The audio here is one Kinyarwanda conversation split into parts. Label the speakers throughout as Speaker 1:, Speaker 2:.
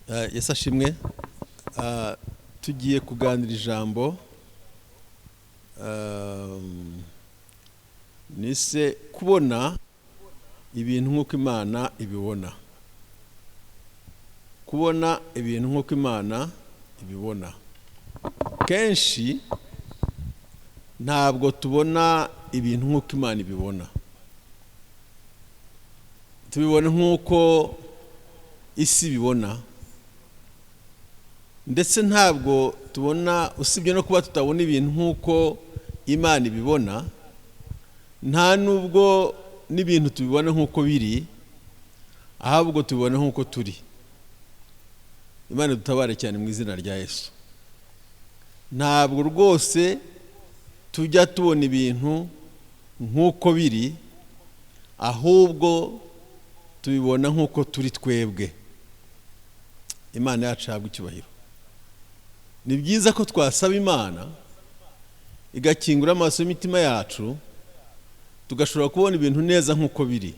Speaker 1: Yesu ashimwe. Tugiye kuganira ijambo nise kubona ibintu nk'uko Imana ibibona. Kubona ibintu nk'uko Imana ibibona. Kenshi ntabwo tubona ibintu nk'uko Imana ibibona. Tubibona nk'uko isi bibona. Ndetse ntabwo tubona, usibye no kuba tutabona ibintu nk'uko Imana ibibona, nta nubwo n'ibintu tubibona nk'uko biri, ahubwo tubibona nk'uko turi. Imana dutabare cyane mu izina rya Yesu. Ntabwo rwose tujya tubona ibintu nk'uko biri, ahubwo tubibona nk'uko turi twebwe. Imana yacu ihabwe icyubahiro. Ni byiza ko twasaba Imana igakingura amaso y'imitima yacu, tugashobora kubona ibintu neza nk'uko biri.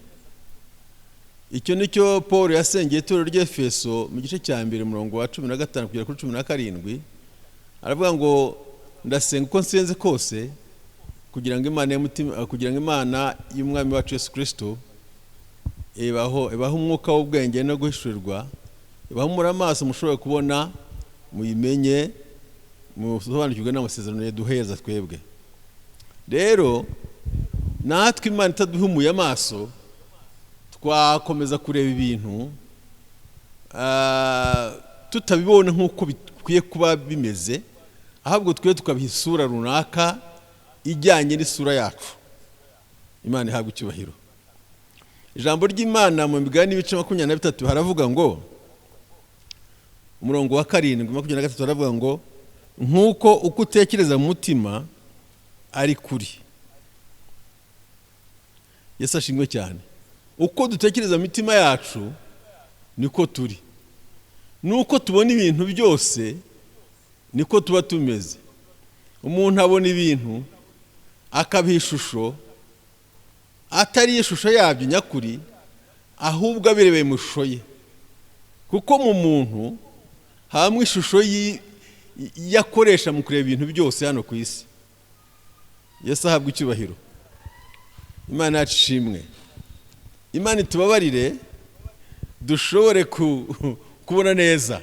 Speaker 1: Icyo nicyo Paul yasengeye itorero ry'Efeso mu gice cya mbere umurongo wa 15 kugera kuri 17. Aravuga ngo ndasenga uko nsenze kose kugira ngo Imana y'Umwami wacu Yesu Kristo ibaho umwuka w'ubwenge no guhishurirwa, ibahumura amaso mushobora kubona, muyimenye, musobanukirwe n'amasezerano yaduheza twebwe. Rero natwe Imana itaduhumuye amaso, twakomeza kureba ibintu tutabibona nk'uko bikwiye kuba bimeze, ahubwo twe tukabiha isura runaka ijyanye n'isura yacu. Imana ihabwe icyubahiro. Ijambo ry'Imana mu Migani ibice 23 haravuga ngo, umurongo wa 7:23 haravuga ngo, nkuko uko utekereza mu mutima ari kuri. Yesu ashimwe cyane. Uko dutekereza mu mitima yacu niko turi. Nuko tubona ibintu byose niko tuba tumeze. Umuntu abona ibintu akabiha ishusho atari ishusho yabyo nyakuri, ahubwo abirebeye mu ishusho ye. Kuko mu muntu hamwe ishusho yakoresha mu kureba ibintu byose hano ku isi. Yesu ahabwe icyubahiro. Imana yacu ishimwe. Imana itubabarire dushobore kubona neza.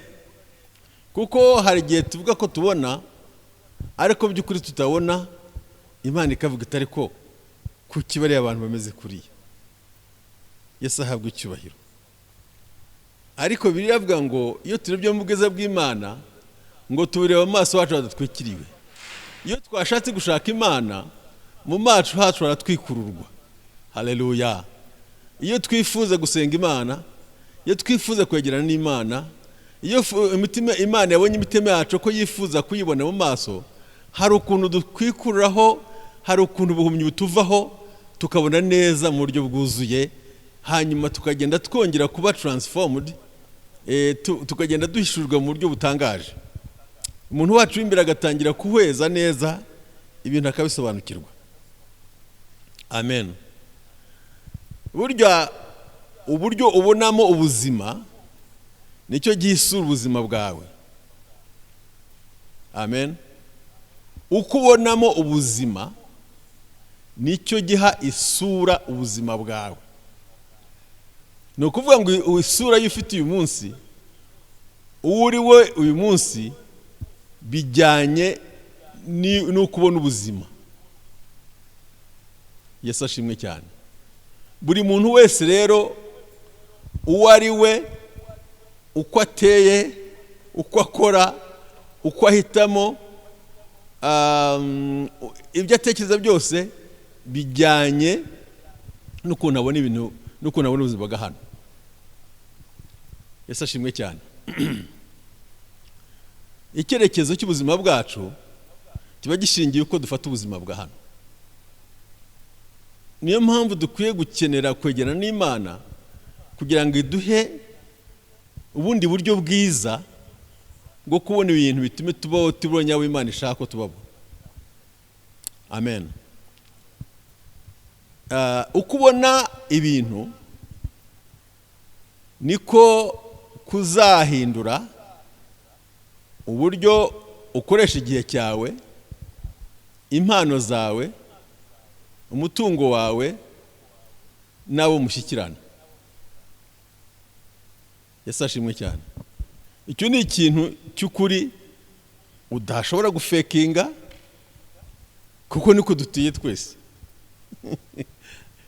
Speaker 1: Kuko hari igihe tuvuga ko tubona ariko by'ukuri tutabona. Imana ikavuga itari ko kukibariye abantu bameze kuriya. Yesu ahabwe icyubahiro. Ariko biravuga ngo iyo turebye mu bwiza bw'Imana ngo tubireba amaso yacu adatwikiriwe. Iyo twashatse gushaka Imana mu macu hacu haratwikururwa. Haleluya. Iyo twifuza gusenga Imana, iyo twifuza kwegerana n'Imana, iyo Imana yabonye imitima yacu ko yifuza kuyibona mu maso, hari ukuntu dukwikururaho, hari ukuntu ubuhumyi butuvaho, tukabona neza mu buryo bwuzuye, hanyuma tukagenda twongera kuba transformed, tukagenda duhishurirwa mu buryo butangaje. Umuntu wacu w'imbere agatangira kuhweza neza ibintu akabisobanukirwa. Amen. Uburyo ubonamo ubuzima nicyo gihisura ubuzima bwawe. Amen. Uko ubonamo ubuzima nicyo giha isura ubuzima bwawe. Ni ukuvuga ngo isura y'ufite uyu munsi, uri we uyu munsi, bijyanye n'uko ubona ubuzima. Yesu ashimwe cyane. Buri muntu wese rero uwo ari we, uko ateye, uko akora, uko ahitamo, ibyo atekereza byose bijyanye n'ukuntu abona ibintu, n'ukuntu abona ubuzima bwa hano. Yesu ashimwe cyane. Icyerekezo cy'ubuzima bwacu kiba gishingiye uko dufata ubuzima bwa hano. Niyo mpamvu dukwiye gukenera kwegerana n'Imana kugira ngo iduhe ubundi buryo bwiza bwo kubona ibintu bitume tubaho tubonye abo Imana ishaka ko tubabo. Amen. Uko ubona ibintu niko kuzahindura uburyo ukoresha igihe cyawe, impano zawe, umutungo wawe n'abo mushyikirana. Yesu ashimwe cyane. Icyo ni ikintu cy'ukuri udashobora gufekinga, kuko niko dutiye twese.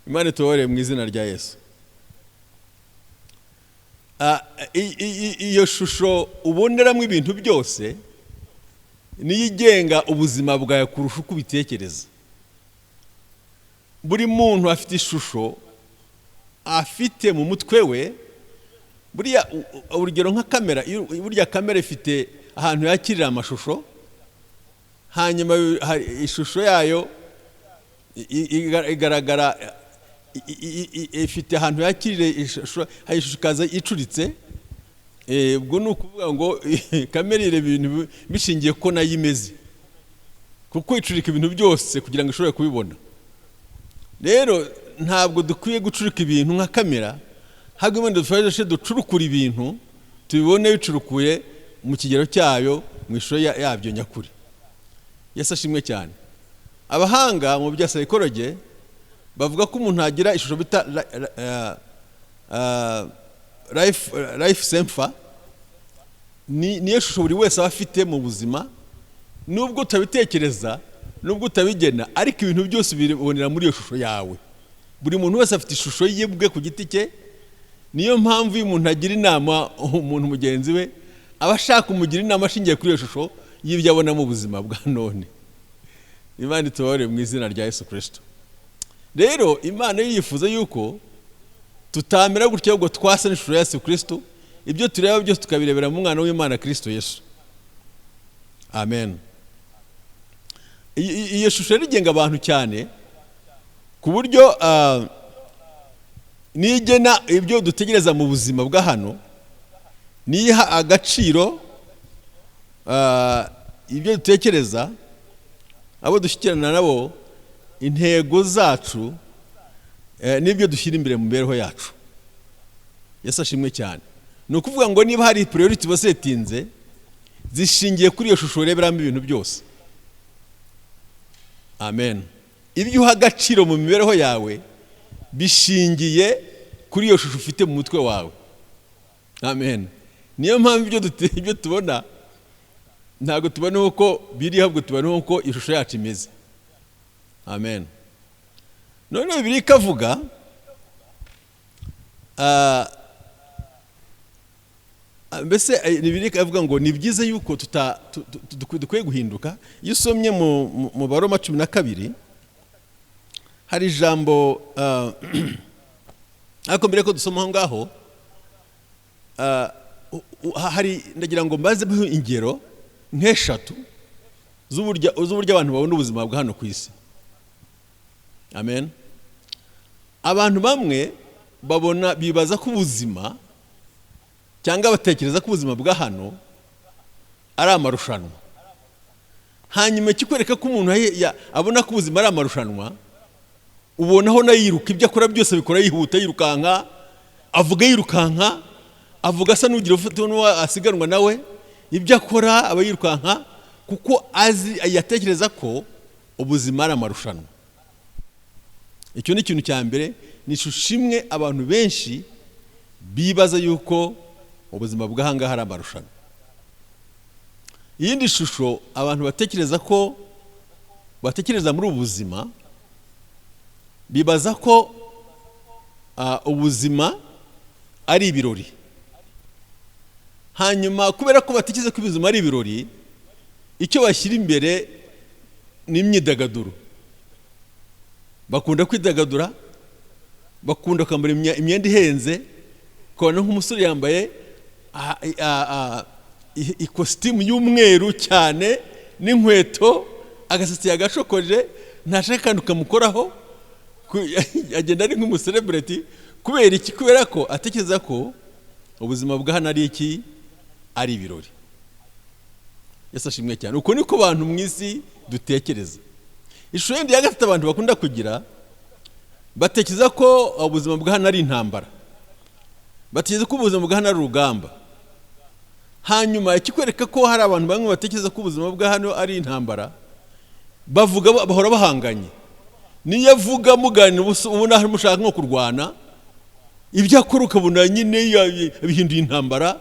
Speaker 1: Imana tubabarire mu izina rya Yesu. Iyo shusho uboneramo ibintu byose niyo igenga ubuzima bwawe kurusha uko ubitekereza. Buri muntu afite ishusho afite mu mutwe we. Buriya urugero nka kamera, burya kamera ifite ahantu yakirira amashusho, hanyuma ishusho yayo igaragara, ifite ahantu yakirira ishusho, ikaza icuritse. Ubwo ni ukuvuga ngo kamera ireba ibintu bishingiye ko nayo imeze, kuko icurika ibintu byose kugira ngo ishobore kubibona. Rero ntabwo dukwiye gucurika ibintu nka kamera, ahubwo Imana dufashe ducurukura ibintu tubibone bicurukuye mu kigero cyayo, mu ishusho yabyo nyakuri. Yesu ashimwe cyane. Abahanga mu bya psychology bavuga ko umuntu agira ishusho bita life semfa. Niyo shusho buri wese aba afite mu buzima, nubwo utabitekereza, nubwo utabigena, ariko ibintu byose bibonera muri iyo shusho yawe. Buri muntu wese afite ishusho ye bwe ku giti cye. Niyo mpamvu iyo umuntu agira inama umuntu mugenzi we, aba ashaka umugira inama ashingiye kuri iyo shusho y'ibyo abona mu buzima bwa none. Imana itubabarire mu izina rya Yesu Kristo. Rero Imana yifuza yuko tutamera gutya, ahubwo twasa n'ishusho ya Yesu Kristo, ibyo tureba byose tukabirebera mu mwana w'Imana Kristo Yesu. Amen. Iyo shusho rigenga abantu cyane ku buryo nigena ibyo dutegereza mu buzima bwa hano, niha agaciro ibyo dutekereza, abo dushyikirana nabo, intego zacu, n'ibyo dushyira imbere mu mibereho yacu. Yesu ashimwe cyane. Ni ukuvuga ngo niba hari priority basetinze zishingiye kuri iyo shusho ureberamo ibintu byose. Amen. Ibyo uha agaciro mu mibereho yawe bishingiye kuri iyo shusho ufite mu mutwe wawe. Amen. Niyo mpamvu ibyo tubona ntabwo tubona uko biri, ahubwo tubona uko ishusho yacu imeze. Amen. None Bibiliya ikavuga mbese Bibiliya ikavuga ngo ni byiza yuko dukwiye guhinduka. Iyo usomye mu Baroma 12 hari ijambo ariko mbere ko dusoma aho ngaho, hari ndagira ngo mbazeho ingero nk'eshatu z'uburyo abantu babona ubuzima bwa hano ku isi. Amen. Abantu bamwe bibaza ko ubuzima, cyangwa batekereza ko ubuzima bwa hano ari amarushanwa. Hanyuma kikwereka ko umuntu abona ko ubuzima ari amarushanwa, ubonaho na yiruka, ibyo akora byose bikora yihuta, yirukanka, avuga yirukanka, avuga asa n'ugira ufite n'uwo asiganwa nawe, ibyo akora aba yirukanka, kuko yatekereza ko ubuzima ari amarushanwa. Icyo ni ikintu cya mbere, ni ishusho imwe abantu benshi bibaza yuko ubuzima bw'ahangaha ari amarushanwa. Iyindi shusho abantu batekereza muri ubu buzima, bibaza ko ubuzima ari ibirori. Hanyuma kubera ko batekereza ko ubuzima ari ibirori, icyo bashyira imbere ni imyidagaduro. Bakunda kwidagadura, bakunda kwambara imyenda ihenze, kubona nk'umusore yambaye ikositimu y'umweru cyane n'inkweto, agasatsi yagashokoje, ntashaka kandi ukamukoraho, agenda ari nk'umucelebrity. Kubera iki? Kubera ko atekereza ko ubuzima bwa hano ari iki? Ari ibirori. Yesu ashimwe cyane. Uko niko abantu mu isi dutekereza. Ishusho yindi ya gatatu abantu bakunda kugira, batekereza ko ubuzima bwa hano ari intambara. Batekereza ko ubuzima bwa hano ari urugamba. hanyuma ikikwereka ko hari abantu bamwe batekereza ko ubuzima bwa hano ari intambara, bavuga bahora bahanganye. Niyo avuga muganira ubona hari mushaka nko kurwana, ibyo akora ukabona nyine bihinduye intambara,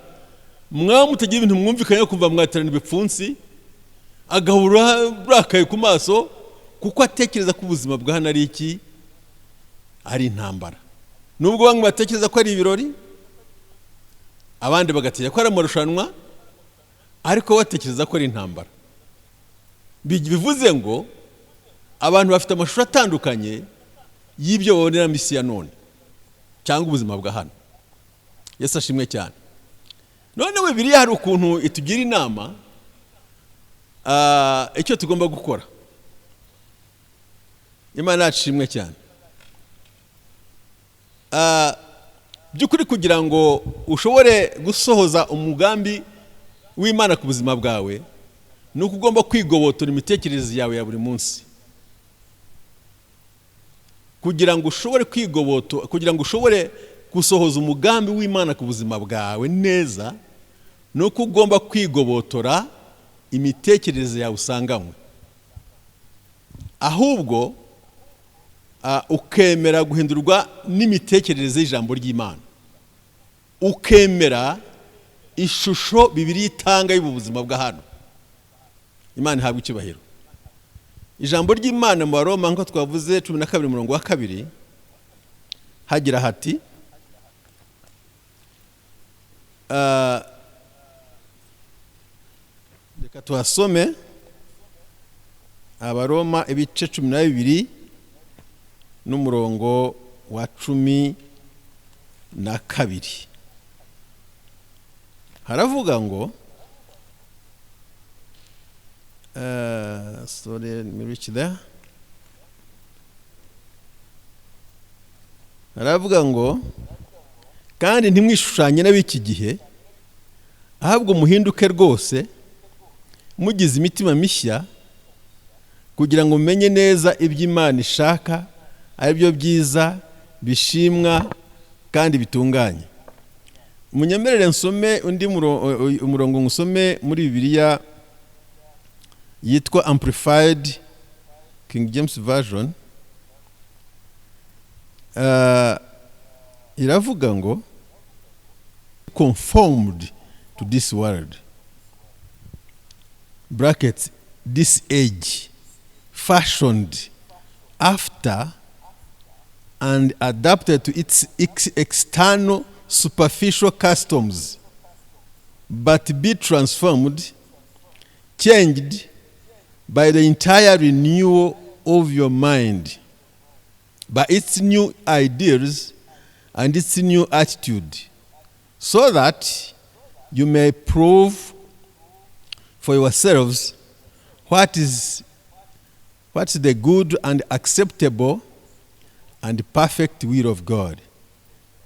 Speaker 1: mutagira ibintu mwumvikanye kumva mwaterana ibipfunsi, agahura burakaye ku maso, kuko atekereza ko ubuzima bwa hano ari iki, ari intambara. Nubwo bamwe batekereza ko ari ibirori, abandi bagatekereza ko ari amarushanwa, ariko batekereza ko ari intambara. Bivuze ngo abantu bafite amashusho atandukanye y'ibyo babonera misi ya none cyangwa ubuzima bwa hano. Yesu ashimwe cyane. None we Bibiliya hari ukuntu itugira inama icyo tugomba gukora. Imana yashimwe cyane. Byukuri kugira ngo ushobore gusohoza umugambi w'Imana ku buzima bwawe, nuko ugomba kwigobotora imitekerereze yawe ya buri munsi. Kugira ngo ushobore kwigobotora, kugira ngo ushobore gusohoza umugambi w'Imana ku buzima bwawe neza, nuko ugomba kwigobotora imitekerereze yawe usanganywe. Ahubwo ukemera guhindurwa n'imitekerereze y'ijambo ry'Imana, ukemera ishusho Bibiliya itanga y'ubuzima bwa hano. Imana ihabwa icyubahiro. Ijambo ry'Imana mu Baroma nko twavuze 12:2 hagira hati reka tuhasome Abaroma ibice 12 n'umurongo wa 12. Haravuga ngo sorry, let me reach there. Haravuga ngo kandi ntimwishushanye n'ab'iki gihe, ahubwo muhinduke rwose mugize imitima mishya, kugira ngo mumenye neza ibyo Imana ishaka, ari byo byiza, bishimwa kandi bitunganye. Munyemerere nsome undi umurongo ngusome muri Bibiliya yitwa Amplified King James Version. Iravuga ngo conformed to this world, brackets, this age, fashioned after and adapted to its external superficial customs, but be transformed, changed by the entire renewal of your mind, by its new ideas and its new attitude, so that you may prove for yourselves what's the good and acceptable and perfect will of God,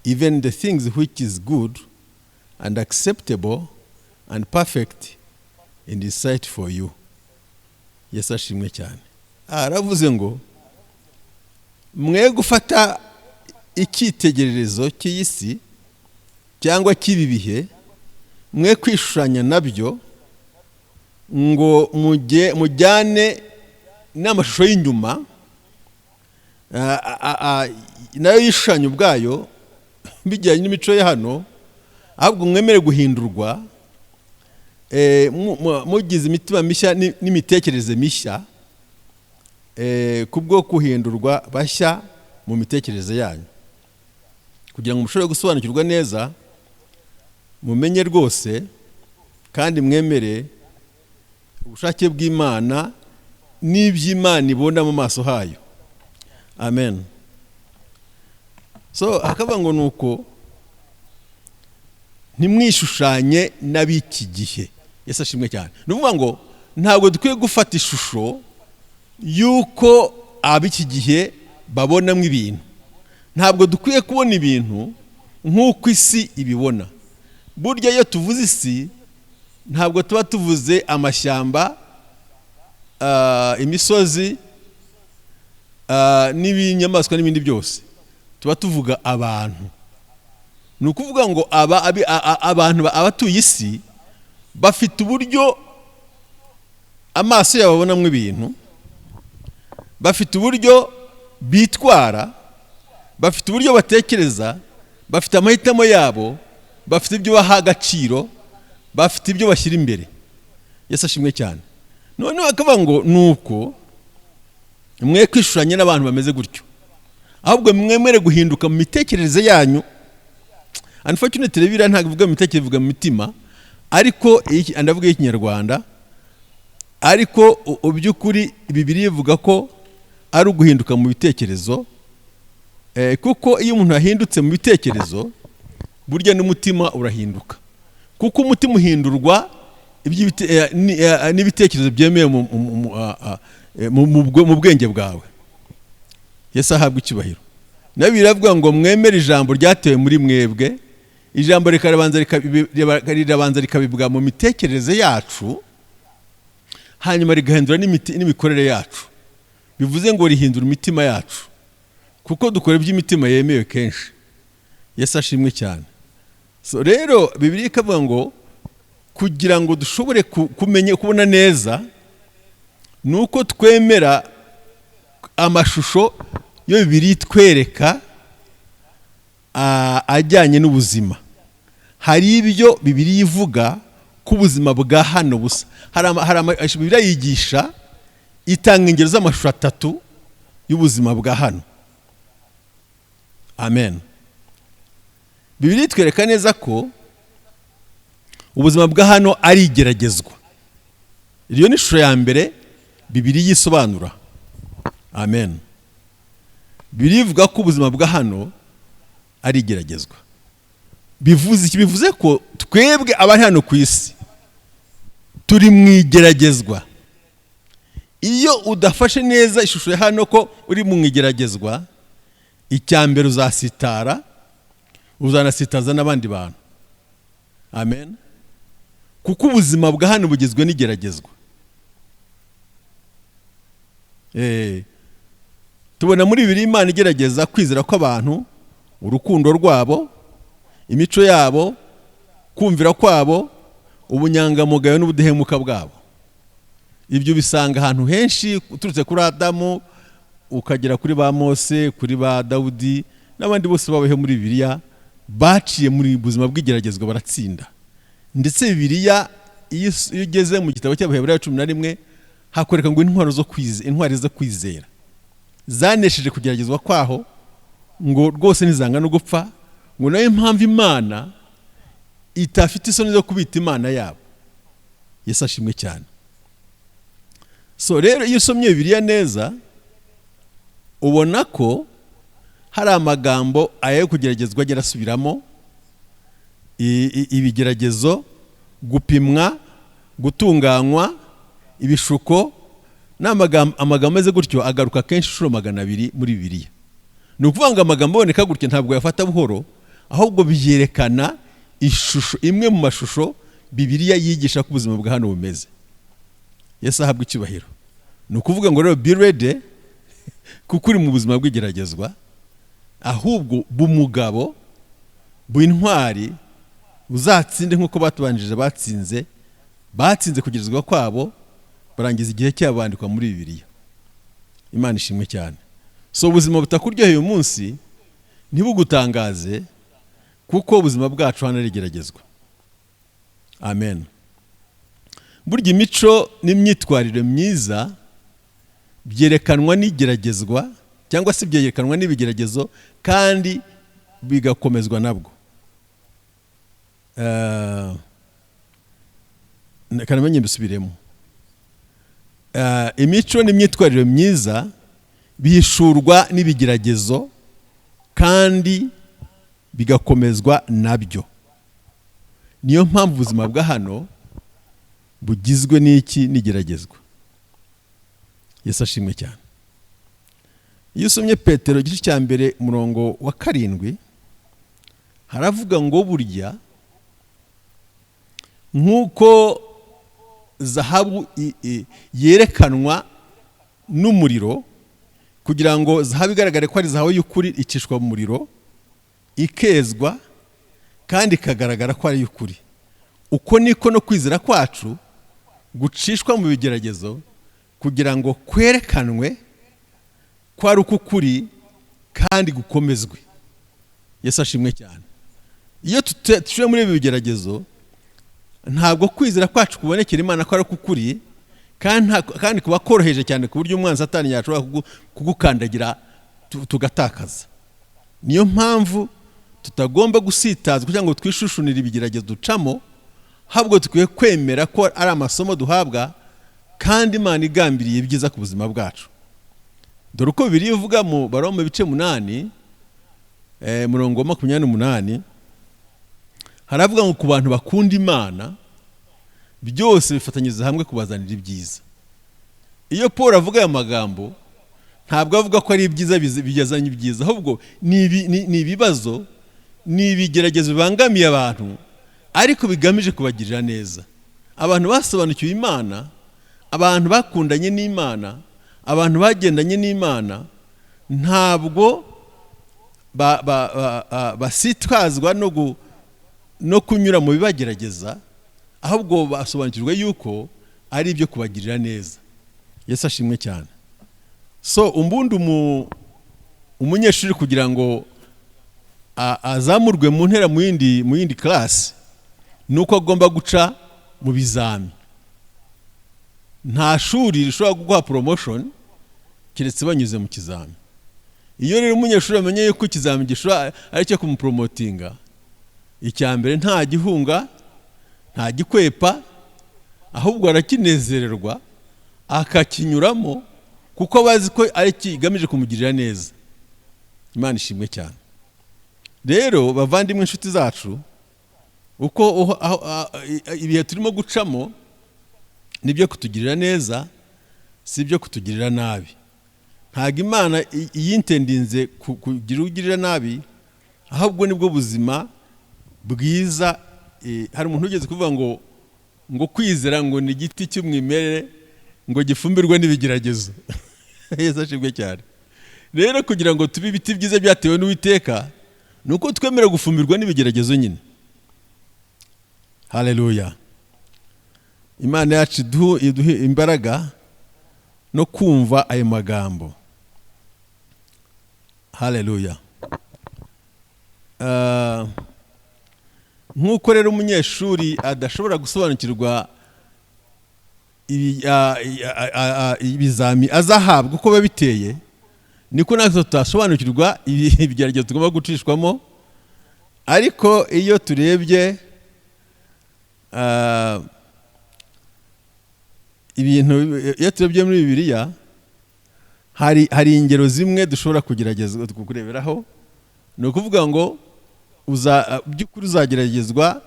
Speaker 1: even the things which is good and acceptable and perfect in His sight for you. Yesu ashimwe cyane. Aravuze ngo mwe gufata icyitegererezo cy'isi cyangwa cy'ibi bihe, mwe kwishushanya nabyo, ngo mujyane n'amashusho y'inyuma nayo yishushanya ubwayo bijyanye n'imico ya hano, ahubwo mwemere guhindurwa mugize imitima mishya n'imitekerereze mishya, kubwo guhindurwa bashya mu mitekerereze yanyu, kugira ngo mushobore gusobanukirwa neza, mumenye rwose kandi mwemere ubushake bw'Imana n'iby'Imana ibona mu maso hayo. Amen. So akavuga ngo nuko ntimwishushanye n'ab'iki gihe. Yesu ashimwe cyane. Nuvuga ngo ntabwo dukwiye gufata ishusho yuko ab'iki gihe babonamo ibintu. Ntabwo dukwiye kubona ibintu nk'uko isi ibibona. Burya iyo tuvuze isi, ntabwo tuba tuvuze amashyamba, imisozi, n'ibinyamaswa n'ibindi byose. Tuba tuvuga abantu. Ni ukuvuga ngo abantu abatuye isi bafite uburyo amaso yabo abonamo ibintu, bafite uburyo bitwara, bafite uburyo batekereza, bafite amahitamo yabo, bafite ibyo baha agaciro, bafite ibyo bashyira imbere. Yesu ashimwe cyane. Noneho akavuga ngo nuko mwe kwishuranya n'abantu bameze gutyo, ahubwo mwemere guhinduka mu mitekerereze yanyu. Unfortunately Bibiliya ntabwo ivuga mu mitekerereze, ivuga mu mitima, ariko ndavuga y'Ikinyarwanda, ariko by'ukuri Bibiliya ivuga ko ari uguhinduka mu bitekerezo, kuko iyo umuntu ahindutse mu bitekerezo burya n'umutima urahinduka, kuko umutima uhindurwa n'ibitekerezo byemewe mu bwenge bwawe. Yesu ahabwa icyubahiro. Nabi biravuga ngo mwemere ijambo ryatewe muri mwebwe, ijambo rirabanza rikabibwa mu mitekerereze yacu, hanyuma rigahindura n'imikorere yacu. Bivuze ngo rihindura imitima yacu, kuko dukora iby'imitima yemewe kenshi. Yesu ashimwe cyane. So rero Bibiliya ikavuga ngo kugira ngo dushobore kumenya kubona neza, nuko twemera amashusho yo Bibiliya itwereka ajyanye n'ubuzima. Hari ibyo Bibiliya ivuga ku buzima bwa hano busa. Hari Bibiliya yigisha, itanga ingero z'amashusho 3 y'ubuzima bwa hano. Amen. Bibiliya itwereka neza ko ubuzima bwa hano ari igeragezwa. Iyo ni ishusho ya mbere Bibiliya yisobanura. Amen. Bibiliya ivuga ko ubuzima bwa hano ari igeragezwa. Bivuze ko twebwe abari hano ku isi turi mu igeragezwa. Iyo udafashe neza ishusho ya hano ko uri mu igeragezwa, icya mbere uzasitara, uzanasitaza n'abandi bantu. Amen. Kuko ubuzima bwa hano bugizwe n'igeragezwa. Tubona muri Bibiliya Imana igerageza kwizera kw'abantu, urukundo rwabo, imico yabo, kumvira kwabo, ubunyangamugayo n'ubudahemuka bwabo. Ibyo bisanga ahantu henshi, uturutse kuri Adamu ukagera kuri ba Mose, kuri ba Dawudi n'abandi bose babayeho muri Bibiliya, baciye muri buzima bw'igeragezwa baratsinda. Ndetse Bibiliya iyo ugeze mu gitabo cy'Abaheburayo 11 hakoreka ngo intwari zo kwizera zanesheje kugeragezwa kwaho, ngo rwose ntizanga no gupfa, ngo nayo impamvu Imana itafite isoni zo kubita Imana yabo. Yesu ashimwe cyane. So rero iyo usomye Bibiliya neza ubona ko hari amagambo ayo kugeragezwa agera asubiramo, ibigeragezo, gupimwa, gutunganywa, ibishuko, n'amagambo ameze gutyo agaruka kenshi inshuro 200 muri Bibiliya. Ni ukuvuga ngo amagambo aboneka gutyo ntabwo yafata buhoro, ahubwo byerekana ishusho imwe mu mashusho Bibiliya yigisha ko ubuzima bwa hano bumeze. Yesu ahabwa icyubahiro. Ni ukuvuga ngo rero be ready, kuko uri mu buzima bw'igeragezwa, ahubwo bumugabo bw'intwari uzatsinde nk'uko batubanjije batsinze kugerezwa kwabo, barangiza igihe cyabo bandikwa muri Bibiliya. Imana ishimwe cyane. So ubuzima butakuryoheye uyu munsi ntibugutangaze, kuko ubuzima bwacu hano ari igeragezwa. Amen. Burya imico n'imyitwarire myiza byerekanwa n'igeragezwa, cyangwa se byerekanwa n'ibigeragezo, kandi bigakomezwa nabwo. Kanamenye mbisubiremo. Imico n'imyitwarire myiza bihishurwa n'ibigeragezo kandi bigakomezwa nabyo. Niyo mpamvu ubuzima bwa hano bugizwe n'iki? N'igeragezwa. Yesu ashimwe cyane. Iyo usomye Petero igice cya mbere umurongo wa 7 haravuga ngo burya nkuko zahabu yerekanwa n'umuriro, kugira ngo zahabu igaragare ko ari zahabu y'ukuri, icishwa mu muriro ikezwa kandi ikagaragara ko ari y'ukuri. uko niko no kwizera kwacu gucishwa mu bigeragezo kugira ngo kwerekanwe ko ari ukuri kandi gukomezwe. Yesu ashimwe cyane. Iyo tuciye muri ibi bigeragezo, ntabwo kwizera kwacu kubonekera Imana ko ari ukuri kandi kuba koroheje cyane ku buryo umwanzi Satani yashobora kugukandagira tugatakaza. Niyo mpamvu tutagomba gusitazwa kugira ngo twishushunire ibigeragezo ducamo, ahubwo tukwiye kwemera ko ari amasomo duhabwa kandi Imana igambiriye ibyiza ku buzima bwacu. Dore uko Bibiliya ivuga mu Baroma ibice 8 murongo 28, haravuga ngo ku bantu bakunda Imana byose bifatanyiriza hamwe kubazanira ibyiza. Iyo Paul avuga aya magambo, ntabwo avuga ko ari ibyiza bijyazanye ibyiza, ahubwo ni ibibazo, ni ibigeragezo bibangamiye abantu ariko bigamije kubagirira neza. Abantu basobanukiwe Imana, abantu bakundanye n'Imana, abantu bagendanye n'Imana, ntabwo basitwazwa no kunyura mu bibagerageza, ahubwo basobanukirwa yuko ari ibyo kubagirira neza. Yesu ashimwe cyane. So umbundi umunyeshuri kugira ngo azamurwe mu ntera mu yindi class, nuko agomba guca mu bizami. Nta shuri rishobora guha promotion keretse banyuze mu kizami. Iyo rero umunyeshuri amenye yuko ikizami gishobora ari cyo kumupromotinga, icyambere nta gihunga, nta gikwepa, ahubwo arakinezererwa akakinyuramo kuko bazi ko ari kigamije kumugirira neza. Imana ishimwe cyane. Rero bavandimwe inshuti zacu, uko ibihe turimo gucamo nibyo kutugirira neza, si byo kutugirira nabi. Ntabwo Imana yintendinze kugirira nabi, ahubwo nibwo buzima bwiza. Hari umuntu ugeze kuvuga ngo kwizera ngo ni igiti cy'umwimerere ngo gifumbirwe n'ibigeragezo. Yesu ashimwe cyane. Rero kugira ngo tube ibiti byiza byatewe n'Uwiteka, nuko twemera gufumbirwa n'ibigeragezo nyine. Haleluya. Imana yacu iduhe imbaraga no kumva ayo magambo. Haleluya. Nkuko rero umunyeshuri adashobora gusobanukirwa ibizami azahabwa uko biba biteye, niko natwe tutasobanukirwa ibigeragezo tugomba gucishwamo. Ariko iyo turebye ibintu, iyo turebye muri Bibiliya, hari ingero zimwe dushobora kugerageza kureberaho. Ni ukuvuga ngo by'ukuri uzageragezwa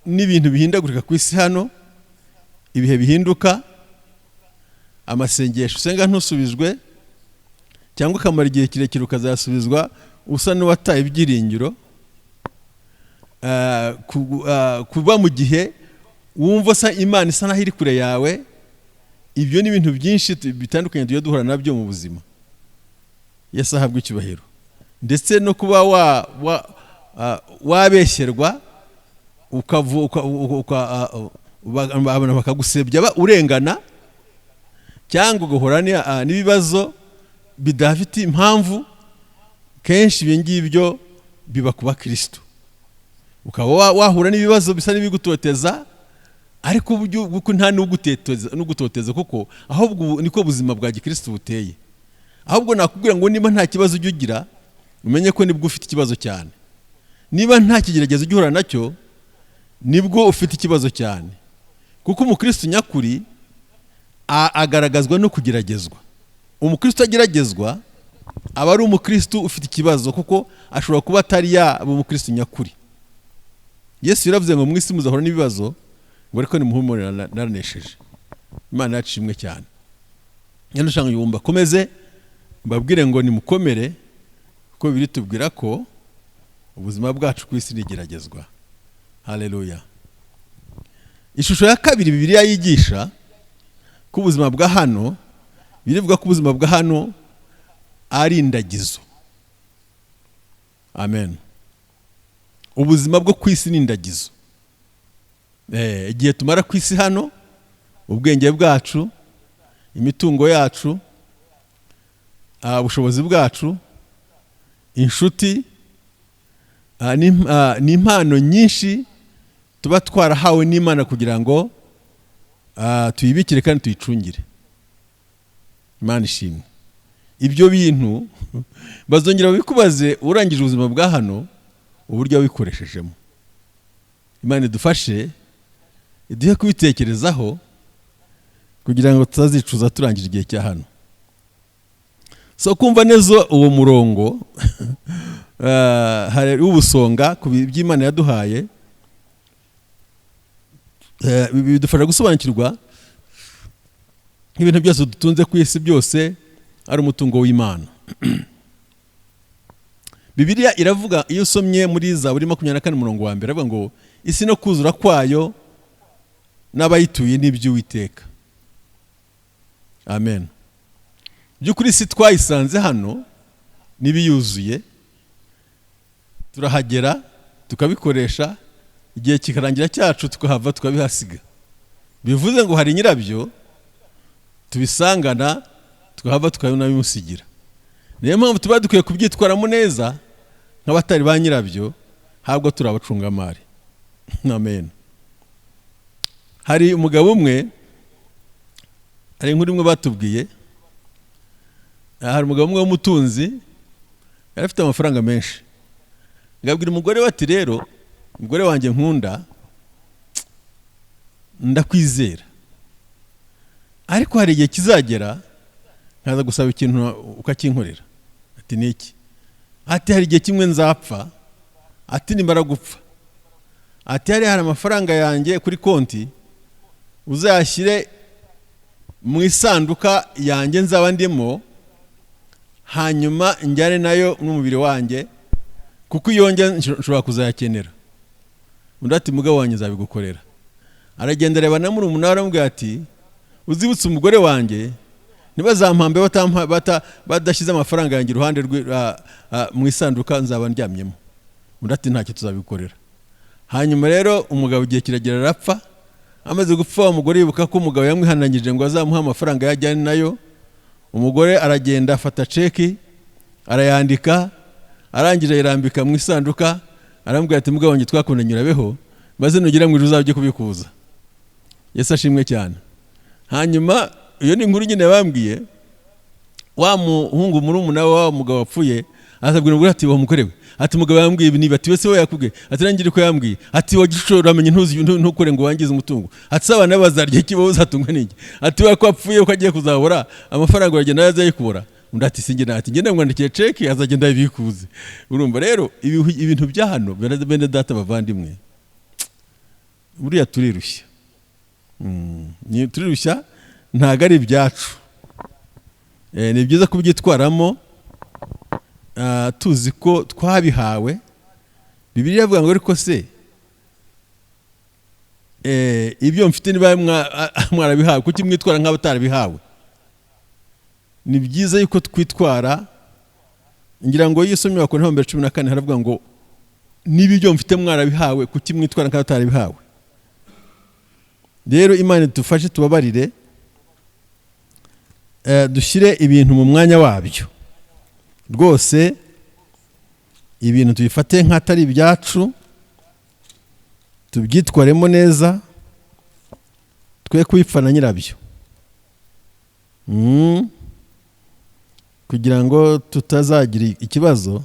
Speaker 1: n'ibintu bihindagurika ku isi hano, ibihe bihinduka, amasengesho usenga ntusubizwe, cyangwa ukamara igihe kirekire ukazasubizwa usa n'uwataye ibyiringiro, kuba mu gihe wumva Imana isa naho iri kure yawe. Ibyo ni ibintu byinshi bitandukanye tujya duhura nabyo mu buzima. Yesu ahabwe icyubahiro. Ndetse no kuba wabeshyerwa bakagusebya urengana, cyangwa ugahura n'ibibazo bidafite impamvu. Kenshi ibi ngibyo biba ku bakristo. Ukaba wahura n'ibibazo bisa n'ibigutoteza, ariko uburyo nta n'ugutoteza kuko ahubwo niko buzima bwa gikristo buteye. Ahubwo nakubwira ngo niba nta kibazo ujya ugira, umenye ko nibwo ufite ikibazo cyane. Niba nta kigeragezo ugihura nacyo, nibwo ufite ikibazo cyane. Kuko umukristo nyakuri agaragazwa no kugeragezwa. Umukristo ageragezwa aba ari umukristo ufite ikibazo, kuko ashobora kuba atari yaba umukristo nyakuri. Yesu yaravuze ngo mwisi muzahura n'ibibazo, ngo ariko nimuhumure naranesheje. Imana yacu imwe cyane. Nyanushanga yumva komeze mbabwire ngo nimukomere, kuko biri tubwira ko ubuzima bwacu ku isi nigeragezwa. Haleluya. Ishusho ya kabiri Bibiliya yigisha ko ubuzima bwa hano, birivuga ko ubuzima bwa hano ari indagizo. Amen. Ubuzima bwo ku isi ni indagizo. igihe tumara ku isi hano, ubwenge bwacu, imitungo yacu, ubushobozi bwacu, inshuti, n'impano nyinshi tuba twarahawe n'Imana kugira ngo tuyibikire kandi tuyicungire. Imana ishimwe. Ibyo bintu bazongera bikubaze urangije ubuzima bwa hano uburyo wabikoreshejemo. Imana idufashe, iduhe kubitekerezaho kugira ngo tutazicuza turangije igihe cya hano. So kumva neza uwo murongo hari ubusonga ku by'Imana yaduhaye, bidufasha gusobanukirwa nk'ibintu byose dutunze ku isi byose ari umutungo w'Imana. Bibiliya iravuga, iyo usomye muri Zaburi 24:1, iravuga ngo isi no kuzura kwayo n'abayituye n'iby'Uwiteka. Amen. By'ukuri isi twayisanze hano n'ibiyuzuye, turahagera tukabikoresha, igihe kikarangira cyacu tukahava tukabihasiga. Bivuze ngo hari nyirabyo tubisangana tukahava tukabimusigira. Niyo mpamvu tuba dukwiye kubyitwaramo neza nk'abatari ba nyirabyo, habwo turi abacungamari. Amen. Hari umugabo umwe, hari inkuru imwe batubwiye, hari umugabo umwe w'umutunzi yari afite amafaranga menshi. Ngabwira umugore we ati, rero umugore wanjye nkunda, ndakwizera, ariko hari igihe kizagera nkaza gusaba ikintu ukakinkorera. Ati niki? Ati hari igihe kimwe nzapfa, ati nimara gupfa, ati hari amafaranga yanjye kuri konti, uzayashyire mu isanduka yanjye nzaba ndimo, hanyuma njyane nayo n'umubiri wanjye, kuko iyo njye nshobora kuzayakenera. Undi ati, mugabo wanjye nzabigukorera. Aragenda areba na murumuna we aramubwira ati, uzibutse umugore wanjye ntibazampambe badashyize amafaranga yanjye iruhande mu isanduka nzaba ndyamyemo. Undi ati, ntacyo tuzabigukorera. Hanyuma rero umugabo igihe kiragera arapfa. Amaze gupfa, umugore yibuka ko umugabo yamwihanangije ngo azamuha amafaranga yajyane nayo. Umugore aragenda afata ceki, arayandika, arangije ayirambika mu isanduka, aramubwira ati, mugabo wanjye twakundanye urabeho, maze nugira ngo ijuru uzajye kubikuza. Yesu ashimwe cyane. Hanyuma iyo ni inkuru nyine bambwiye, wa muhungu murumuna wa mugabo wapfuye azabwira umugore ati, wa mugore we, ati umugabo yambwiye ibi niba, ati wese we yakubwiye, ati nangire ko yambwiye, ati wagishora amenye ntukore ngo wangize umutungo, ati saba nabazarye kibo uzatungwa n'iki, ati wa kwapfuye ko agiye kuzabura amafaranga uragenda yazaye kubura. Undi ati singe, ati ngenda ngwandikiye ceki azagenda yibikuze. Urumva rero ibintu bya hano bene data bavandimwe, buriya turirushya. Turirushya, ntago ari ibyacu. Ni byiza kubyitwaramo tuzi ko twabihawe. Bibiliya ivuga ngo ariko se ibyo mfite niba mwarabihawe, kuki mwitwara nk'abatarabihawe? Ni byiza yuko twitwara. Ngira ngo yisomye wa Korinto 14 haravuga ngo niba ibyo mfite mwarabihawe, kuki mwitwara nk'abatarabihawe? Rero Imana idufashe tubabarire, dushyire ibintu mu mwanya wabyo rwose. Ibintu tubifate nk'atari ibyacu, tubyitwaremo neza, twe kubipfa na nyirabyo, kugira ngo tutazagira ikibazo.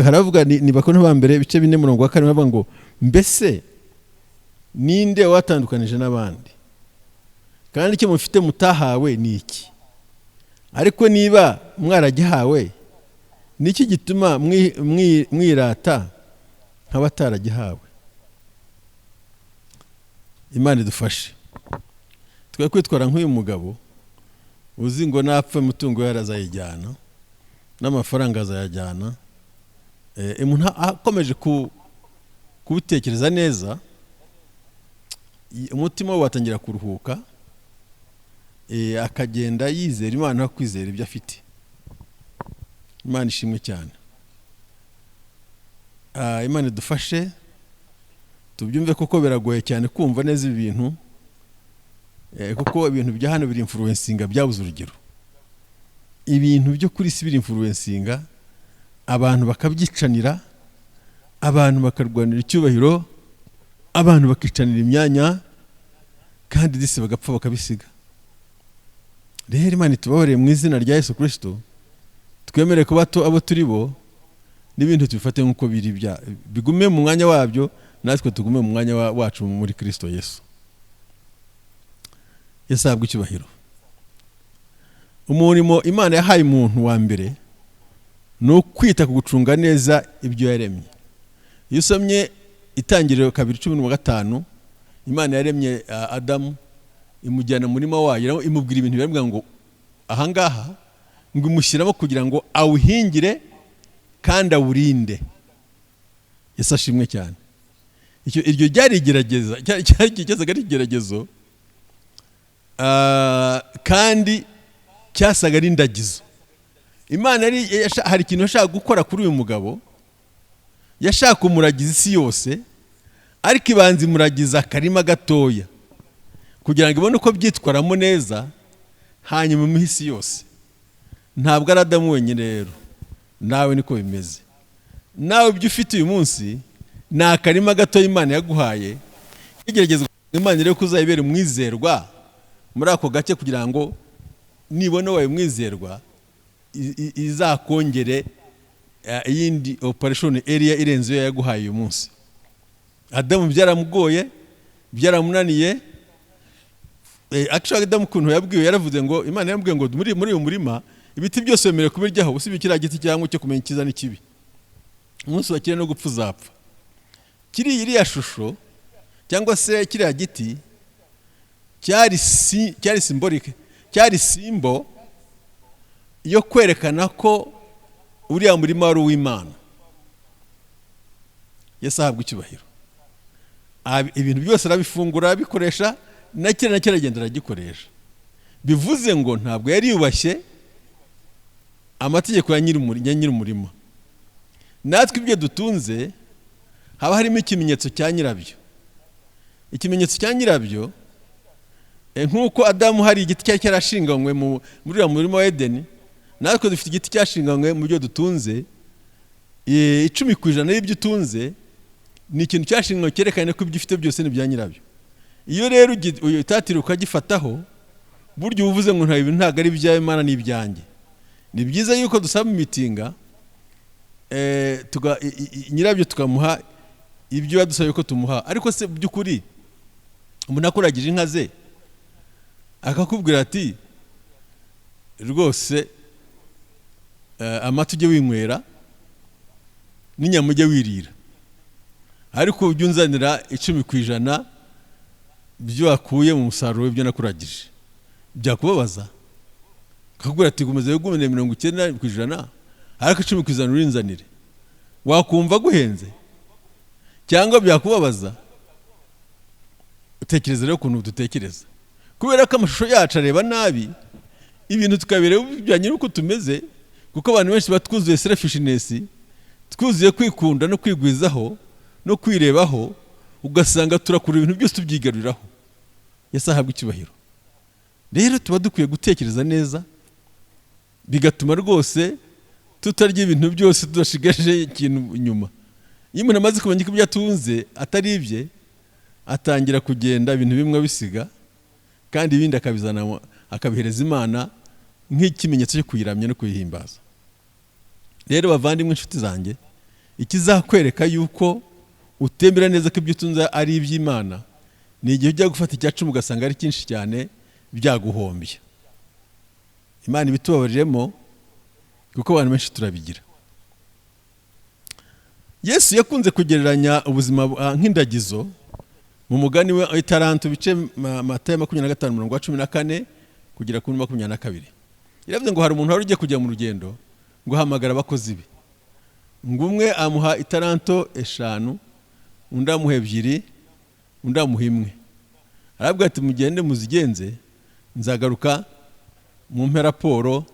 Speaker 1: Haravuga ni Bakorinto ba mbere ibice 4:4 bavuga ngo mbese ninde watandukanije n'abandi, kandi icyo mufite mutahawe ni iki? Ariko niba mwaragihawe, niki gituma mwirata nk'abataragihawe? Imana idufashe twe kwitwara nk'uyu mugabo uzi ngo napfa umutungo yarazayijyana n'amafaranga azayajyana. Umuntu akomeje kubitekereza neza, umutima we watangira kuruhuka, akagenda yizera Imana, kwizera ibyo afite. Imana ishimwe cyane. Imana idufashe tubyumve kuko biragoye cyane kumva neza ibintu, kuko ibintu bya hano biri influencinga byabuze urugero. Ibintu byo kuri si biri influencinga, abantu bakabyicanira, abantu bakarwanira icyubahiro, abantu bakicanira imyanya, kandi disi bagapfa bakabisiga. Rero Imana itubabarire mu izina rya Yesu Kristo, twemere kuba abo turi bo, n'ibintu tubifate nk'uko biri bigume mu mwanya wabyo, natwe tugume mu mwanya wacu muri Kristo Yesu. Yesu ahabwe icyubahiro. Umurimo Imana yahaye umuntu wa mbere ni ukwita ku gucunga neza ibyo yaremye. Iyo usomye Itangiriro 2:15, Imana yaremye Adamu, imujyana mu murima wayo, imubwira ibintu biravuga ngo ahangaha ngo imushyiramo kugira ngo awuhingire kandi awurinde. Yesu ashimwe cyane. Iryo ryari igerageza, cyari kigezaga ari igeragezo, kandi cyasaga ari indagizo. Imana hari ikintu yashaka gukora kuri uyu mugabo, yashaka kumuragiza isi yose, ariko ibanza imuragiza akarima gatoya kugira ngo ibone uko byitwaramo neza, hanyuma mu isi yose. Ntabwo ari Adamu wenyine rero, nawe niko bimeze. Nawe ibyo ufite uyu munsi ni akarima gatoya Imana yaguhaye, igerageza Imana rero kuzayibera umwizerwa muri ako gace, kugira ngo nibona wawe mwizerwa izakongere iyindi operation area irenze yo yaguhaye uyu munsi. Adamu byaramugoye, byaramunaniye. Actually Adamu kuntu yabwiwe, yaravuze ngo Imana yambwiye ngo muri uyu murima ibiti byose bemerewe kubiryaho, usibye kiriya giti cyangwa cyo kumenya icyiza n'ikibi. Umunsi wakire no gupfa uzapfa. Iriya shusho cyangwa se kiriya giti cyari symbolic, cyari simbo yo kwerekana ko uriya murima wari uw'Imana. Yesu ahabwe icyubahiro. Ibintu byose arabifungura, abikoresha, na kera agenda aragikoresha. Bivuze ngo ntabwo yari yubashye amategeko ya nyiri umurima. Natwe ibyo dutunze haba harimo ikimenyetso cya nyirabyo. Ikimenyetso cya nyirabyo, nkuko Adamu hari igiti cyari cyarashinganywe muri uriya murima wa Edeni, natwe dufite igiti cyashinganywe mu byo dutunze. 10% y'ibyo utunze ni ikintu cyashinganywe cyerekana ko ibyo ufite byose ni bya nyirabyo. Iyo rero utatira ukagifataho, buryo uvuze ngo nta ibintu ntago ari ibya Imana ni ibyanjye. Ni byiza yuko dusaba imitinga, nyirabyo tukamuha ibyo yadusabye ko tumuha. Ariko se by'ukuri umuntu akuragije inka ze akakubwira ati rwose amata ujye winywera n'inyama ujye wirira, ariko ujye unzanira 10% byo wakuye mu musaruro w'ibyo nakuragije, byakubabaza? Akakubwira ati gumeze gumene 90%, ariko 10% urinzanire, wakumva guhenze cyangwa byakubabaza? Utekereza rero ukuntu dutekereza, kubera ko amashusho yacu areba nabi ibintu tukabireba bijyanye n'uko tumeze, kuko abantu benshi batwuzuye selfishness, twuzuye kwikunda no kwigwizaho no kwirebaho, ugasanga turakura ibintu byose tubyigaruriraho. Yesu ahabwe icyubahiro. Rero tuba dukwiye gutekereza neza, bigatuma rwose tutarya ibintu byose tudashigaje ikintu inyuma. Iyo umuntu amaze kumenya ko ibyo atunze atari ibye, atangira kugenda ibintu bimwe bisiga, kandi ibindi akabizana akabihereza Imana nk'ikimenyetso cyo kuyiramya no kuyihimbaza. Rero bavandimwe, inshuti zanjye, ikizakwereka yuko utembera neza ko ibyo utunze ari iby'Imana, ni igihe ujya gufata icyacu ugasanga ari cyinshi cyane, byaguhombye. Imana ibitubabariremo, kuko abantu benshi turabigira. Yesu yakunze kugereranya ubuzima nk'indagizo mu mugani we itaranto, bice Matayo 25:14 kugera kuri 22. Yaravuze ngo hari umuntu wari ugiye kujya mu rugendo, ngo hamagara abakozi be, ngo umwe amuha itaranto 5, undi amuha 2, undi amuha 1. Arabwira ati mugende muzigenze, nzagaruka mu mpera raporo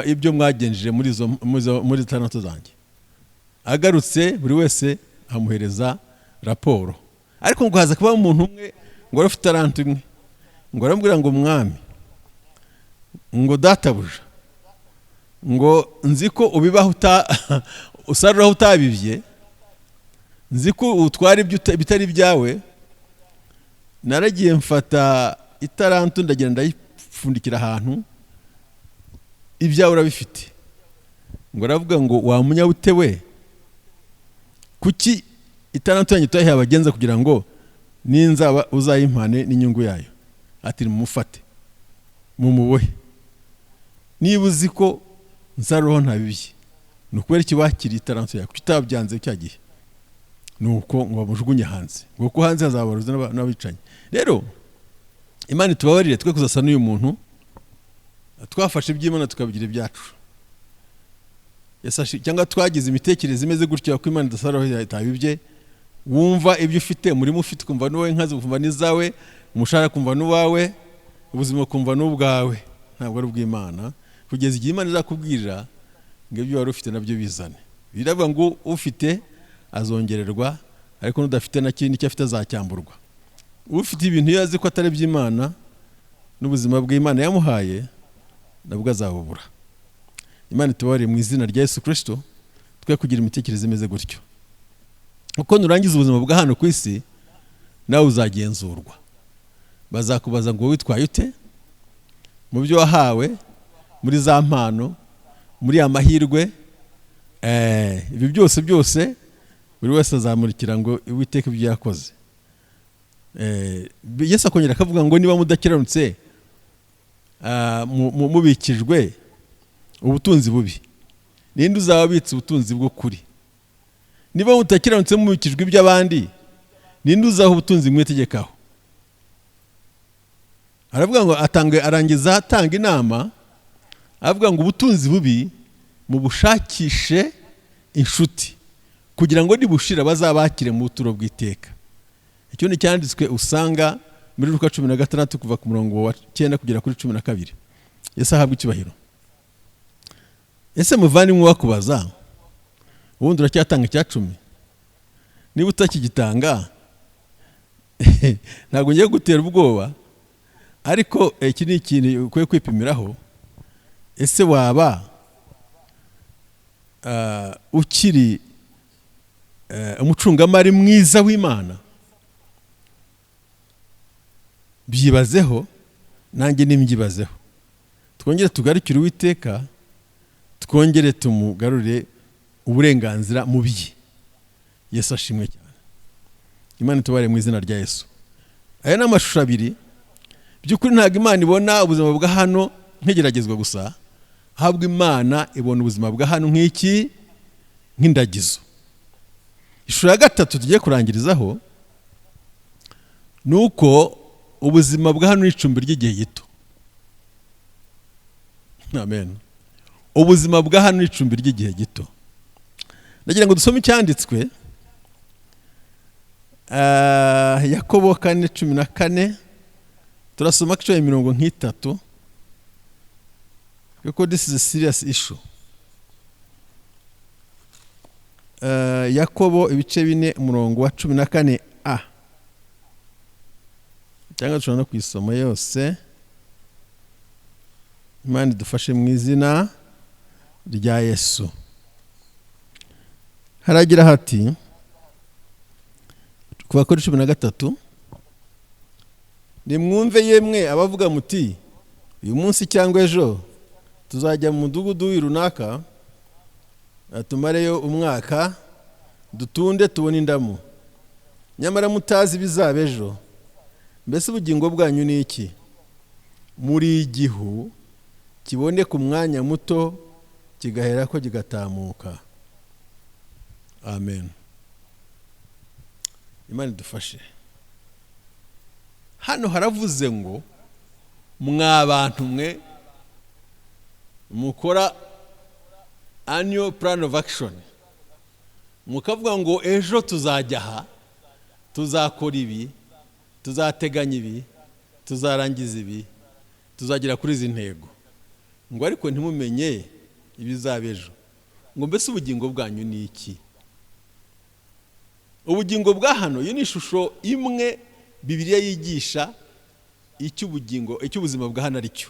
Speaker 1: ibyo mwagenjeje muri itaranto zanjye. agarutse buri wese amuhereza raporo. Ariko ngo haza kuba umuntu umwe ngo afite talent imwe, ngo aramubwira ngo mwami, ngo databuja, ngo nzi ko ubibaho usarura utabivye, nzi ko utwara ibyo bitari byawe, naragiye mfata itarantu ndagenda ndayipfundikira ahantu, ibyawe urabifite. Ngo aravuga ngo wa munyabute we, kuki itarantu yanyu utayiha abagenza kugira ngo ninzaba uzayimpane n'inyungu yayo? Ati mumufate mumubohe, niba uzi ko nsaruho ntabibye, ni ukubera iki wakiriye itarantu yawe, kuki utabyanze cya gihe? Nuko ngo bamujugunye hanze, ngo ko hanze hazabaruza n'abicanyi. Rero Imana itubabarire twe kuzasa n'uyu muntu, twafashe iby'Imana tukabigira ibyacu, cyangwa twagize imitekerereze imeze gutya ko Imana idasaraho itabibye. Wumva ibyo ufite, umurimo ufite kumva n'uwawe, inkazi kumva n'izawe, umushahara kumva n'uwawe, ubuzima kumva n'ubwawe, ntabwo ari ubw'Imana. Kugeza igihe Imana izakubwirira ngo ibyo wari ufite nabyo bizane. Biravuga ngo ufite azongererwa, ariko n'udafite na kindi cyo afite azacyamburwa. Ufite ibintu yazi ko atari by'Imana n'ubuzima bw'Imana yamuhaye, nabwo azabubura. Imana itubabarire mu izina rya Yesu Kristo, twe kugira imitekerereze imeze gutyo. Uko nurangiza ubuzima bwa hano ku isi, nawe uzagenzurwa. Bazakubaza ngo witwaye ute mu byo wahawe, muri za mpano, muri amahirwe, ibi byose buri wese azamurikira ngo Uwiteka ibyo yakoze. Yesu akongera akavuga ngo niba mudakiranutse mubikijwe ubutunzi bubi, ninde uzababitsa ubutunzi bwo kuri? Niba mutakiranutse mubikijwe iby'abandi, ninde uzaho ubutunzi mwitegekaho? Aravuga ngo arangiza atanga inama, avuga ngo ubutunzi bubi mubushakishe inshuti, kugira ngo nibushira bazabakire mu buturo bw'iteka. Icyo ni cyanditswe usanga muri Luka 16 kuva ku murongo wa 9 kugera kuri 12. Yesu ahabwa icyubahiro. Ese muvandimwe wakubaza, ubundi uracyatanga icya 10? Niba utakigitanga ntabwo ngiye gutera ubwoba, ariko iki ni ikintu ukwiye kwipimiraho. Ese waba ukiri umucungamari mwiza w'Imana? Byibazeho, nanjye nimyibazeho. Twongere tugarukire Uwiteka, twongere tumugarurire uburenganzira mu bye. Yesu ashimwe cyane. Imana itubabarire mu izina rya Yesu. Aya ni amashusho abiri. By'ukuri ntabwo Imana ibona ubuzima bwa hano nk'igeragezwa gusa, ahubwo Imana ibona ubuzima bwa hano nk'iki, nk'indagizo. Ishusho ya gatatu tugiye kurangirizaho nuko ubuzima bwa hano n'icumbi ry'igihe gito. Amen. Ubuzima bwa hano n'icumbi ry'igihe gito. Ndagira ngo dusome icyanditswe Yakobo 4:14. Turasoma kico imirongo nk'itatu, kuko this is a serious issue. Yakobo ibice 4 umurongo wa 14a, cyangwa dushobora no kuyisoma yose. Imana idufashe mu izina rya Yesu. Haragira hati kuva kuri 13, nimwumve yemwe abavuga muti uyu munsi cyangwa ejo tuzajya mu mudugudu runaka atumareyo umwaka dutunde tubone indamu, nyamara mutazi bizaba ejo. Mbese ubugingo bwanyu ni iki? Muri igihu kibone ku mwanya muto kigahera ko kigatamuka. Amen. Imana idufashe. Hano haravuze ngo mwabantu mwe mukora annual plan of action, mukavuga ngo ejo tuzajya aha, tuzakora ibi, tuzateganya ibi, tuzarangiza ibi, tuzagira kuri izi ntego, ngo ariko ntimumenye ibizaba ejo. Ngo mbese ubugingo bwanyu ni iki? ubugingo bwa hano iyo ni ishusho imwe Bibiliya yigisha icy'ubuzima bwa hano ari cyo.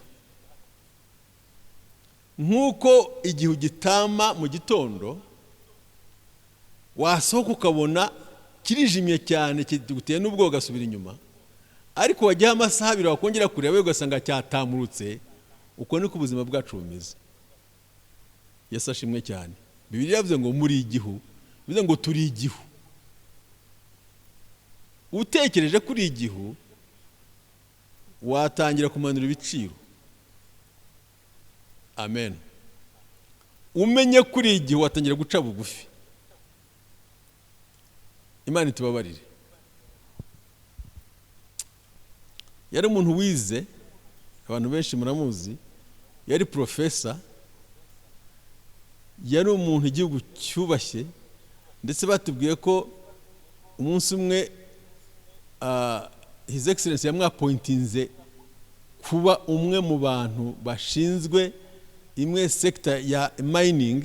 Speaker 1: Nkuko igihe gitama mu gitondo wasohoka ukabona kirijimye cyane kiguteye n'ubwo ugasubira inyuma, ariko wajyaho amasaha abiri wakongera kureba ugasanga cyatamurutse. Uko niko ubuzima bwacu bumeze. Yesu ashimwe cyane. Bibiliya yavuze ngo muri igihu, bivuze ngo turi igihu. Utekereje kuri igihu watangira kumanura ibiciro. Amen. Umenye kuri igihu watangira guca bugufi. Imana itubabarire. Yari umuntu wize, abantu benshi muramuzi, yari profesa, yari umuntu igihugu cyubashye, ndetse batubwiye ko umunsi umwe His Excellency yamwapointinze kuba umwe mu bantu bashinzwe imwe sector ya mining,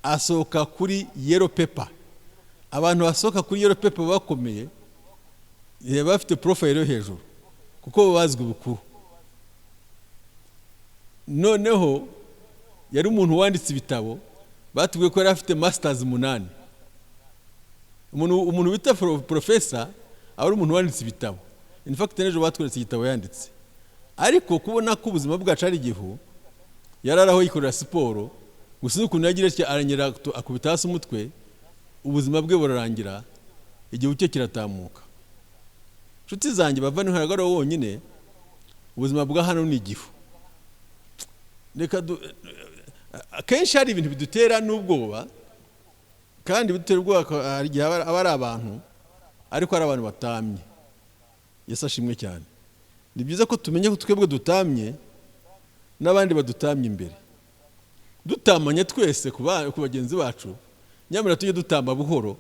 Speaker 1: asohoka kuri yellow paper. Abantu basohoka kuri yellow paper bakomeye bafite profile yo hejuru kuko bazwi bukuru. Noneho yari umuntu wanditse ibitabo, batubwiye ko yari afite masters 8. Umuntu bita professor ari umuntu wanditse ibitabo. In fact nejo batweretse igitabo yanditse. Ariko kubona ko ubuzima bwacu ari igihu, yararaho yikorera siporo, gusa ukuntu yagira cyo aranyera akubita hasi umutwe, ubuzima bwe burarangira, igihu cye kiratamuka. Nshuti zanjye bava n'inkaragara wonyine, ubuzima bwa hano ni igihu. Reka kenshi hari ibintu bidutera n'ubwoba, kandi bidutera ubwoba hari igihe aba ari abantu, ariko ari abantu batamye. Yesu ashimwe cyane. Ni byiza ko tumenye ko twebwe dutamye n'abandi badutamye imbere. Dutamanye twese ku bagenzi bacu, nyamara tujye dutamba buhoro,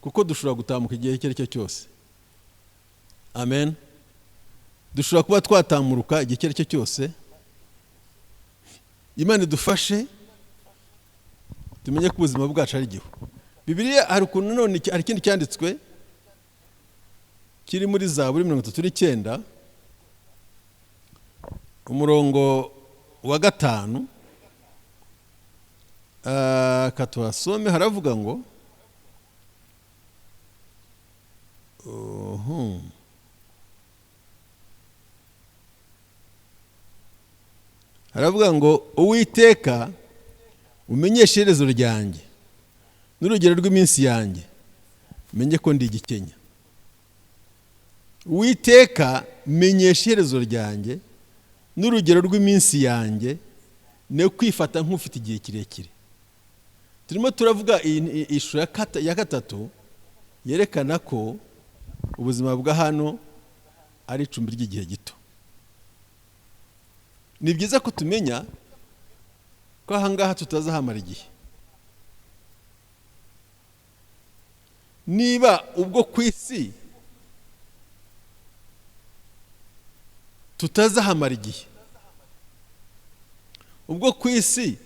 Speaker 1: kuko dushobora gutamuka igihe icyo ari cyo cyose. Amen. Dushobora kuba twatamuruka igihe icyo ari cyo cyose. Imana idufashe tumenye ko ubuzima bwacu ari igihu. Bibiliya hari ukuntu none hari ikindi cyanditswe kiri muri Zaburi 39 umurongo wa 5, katwasome. Haravuga ngo haravuga ngo Uwiteka umenyeshe iherezo ryanjye n'urugero rw'iminsi yanjye, menye ko ndi igikenya. Uwiteka menyeshe iherezo ryanjye n'urugero rw'iminsi yanjye, ne kwifata nk'ufite igihe kirekire. Turimo turavuga ishusho ya gatatu yerekana ko ubuzima bwa hano ari icumbi ry'igihe gito. Ni byiza ko tumenya ko ahangaha tutazahamara igihe. Niba ubwo ku isi tutazahamara igihe, ubwo ku isi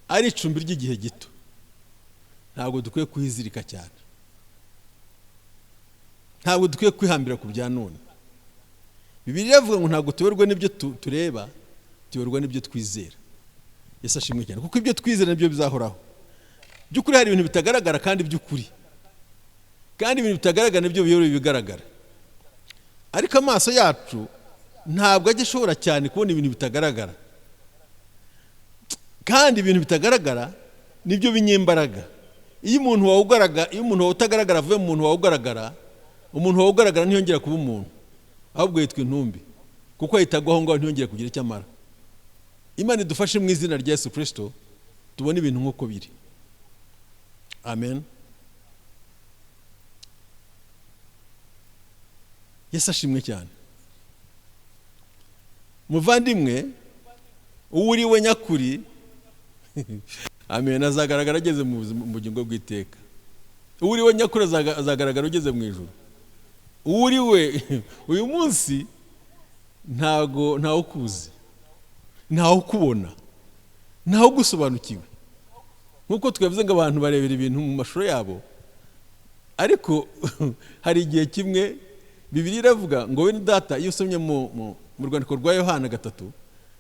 Speaker 1: ari icumbi ry'igihe gito, ntabwo dukwiye kuhizirika cyane, ntabwo dukwiye kwihambira ku bya none. Bibiliya ivuga ngo ntabwo tuyoborwa n'ibyo tureba, tuyoborwa n'ibyo twizera. Yesu ashimwe cyane, kuko ibyo twizera nibyo bizahoraho. By'ukuri hari ibintu bitagaragara kandi by'ukuri, kandi ibintu bitagaragara nibyo biyobora ibigaragara. Ariko amaso yacu ntabwo ajya ashobora cyane kubona ibintu bitagaragara, kandi ibintu bitagaragara nibyo binyembaraga. Iyo umuntu utagaragara avuye mu muntu wawugaragara, umuntu wawugaragara ntiyongera kuba umuntu, ahubwo yitwa intumbi, kuko yitagwaho ngo ntiyongere kugira icyo amara. Imana idufashe mu izina rya Yesu Kristo tubone ibintu nk'uko biri. Amen. Yesu ashimwe cyane. Muvandimwe, uwuriwe nyakuri amen, azagaragara ageze mu bugingo bw'iteka. Uwuriwe nyakuri azagaragara ugeze mu ijuru. Uwuriwe uyu munsi ntawe ukuzi, ntawe ukubona, ntawe ugusobanukiwe. Nkuko twavuze ngo abantu barebera ibintu mu mashusho yabo, ariko hari igihe kimwe Bibiliya iravuga ngo we data, iyo usomye mu rwandiko rwa Yohana 3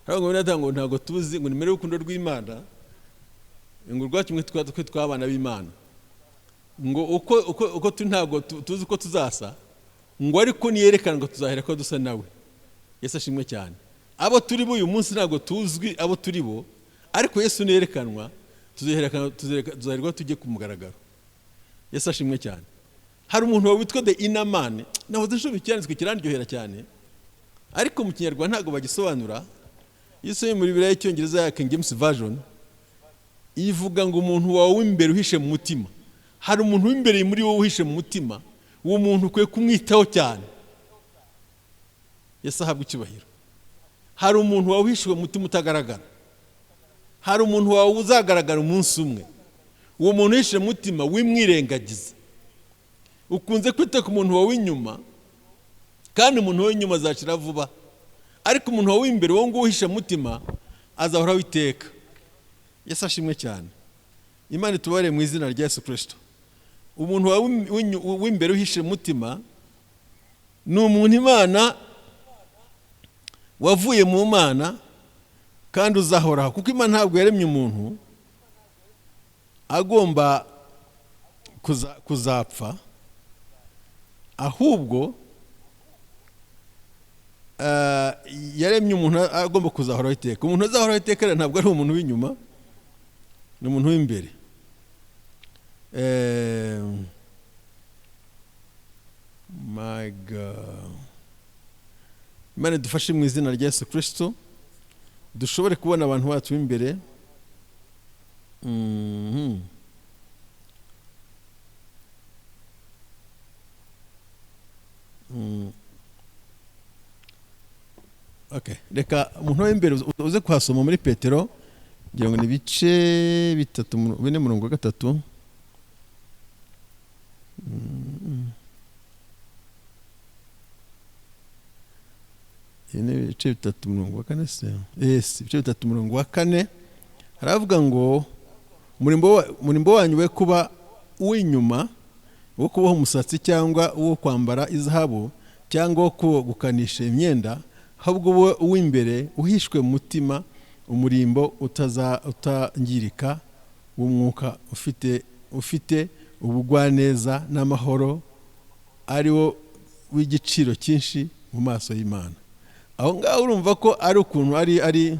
Speaker 1: haravuga ngo we data ngo ntago tuzi ngo nimero y'urukundo rw'Imana ngo rwakimwe twabana b'Imana ngo uko ntago tuzi ko tuzasa ngo ariko niyerekana ngo tuzahera ko dusa nawe. Yesu ashimwe cyane. Abo turi bo uyu munsi ntago tuzwi abo turi bo, ariko Yesu niyerekanwa tuzaherwa tujye kumugaragaro. Yesu ashimwe cyane. Hari umuntu witwa the inner man, naho dushoboye cyanditswe kirandyohera cyane, ariko mu Kinyarwanda ntago bagisobanura. Yesu muri Bibiliya y'Icyongereza ya King James Version ivuga ngo umuntu wawe w'imbere uhishe mu mutima. Hari umuntu w'imbere muri wowe uhishe mu mutima, uwo muntu ukwiye kumwitaho cyane. Yesu ahabwa icyubahiro. Hari umuntu wawe uhishe mu mutima utagaragara, hari umuntu wawe uzagaragara umunsi umwe. Uwo muntu uhishe mu mutima wimwirengagiza. Ukunze kwita ku muntu wawe inyuma, kandi umuntu wawe inyuma azakira vuba, ariko umuntu wawe imbere wo ngo uhishe mu mutima azahoraho iteka. Yesu ashimwe cyane. Imana itubare mu izina rya Yesu Kristo. Umuntu wawe w'imbere uhishe mu mutima ni umuntu Imana wavuye mu Mana kandi uzahoraho, kuko Imana ntabwo yaremye umuntu agomba kuzapfa, ahubwo yaremye umuntu agomba kuzahoraho iteka. Umuntu uzahoraho iteka ntabwo ari umuntu w'inyuma, ni umuntu w'imbere. My God. Imana dufashe mu izina rya Yesu Kristo dushobore kubona abantu bacu b'imbere. Okay, reka umuntu w'imbere uze kuhasoma muri Petero, ngira ngo ni ibice 3:3. Yene ibice 3:4 se. Yes, ibice 3:4 haravuga ngo murimbo wanyu we kuba uw'inyuma, wo kubaho umusatsi cyangwa uwo kwambara izahabu cyangwa wo gukanisha imyenda, ahubwo uw'imbere uhishwe mu mutima umurimbo utangirika w'umwuka ufite ubugwaneza n'amahoro, ari wo w'igiciro cyinshi mu maso y'Imana. Aho ngaho urumva ko ari ukuntu ari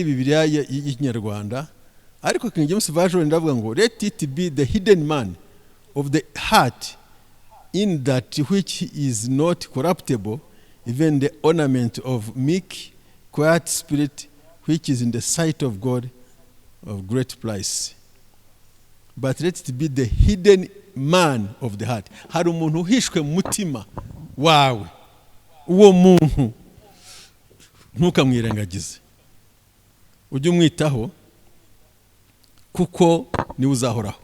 Speaker 1: Bibiliya y'Ikinyarwanda, ariko King James Version ndavuga ngo let it be the hidden man of the heart, in that which is not corruptible, even the ornament of meek quiet spirit, which is in the sight of God of great price. But let it be the hidden man of the heart. Hari umuntu uhishwe mu mutima wawe, uwo muntu ntukamwirengagize, ujye umwitaho kuko ni uzahoraho.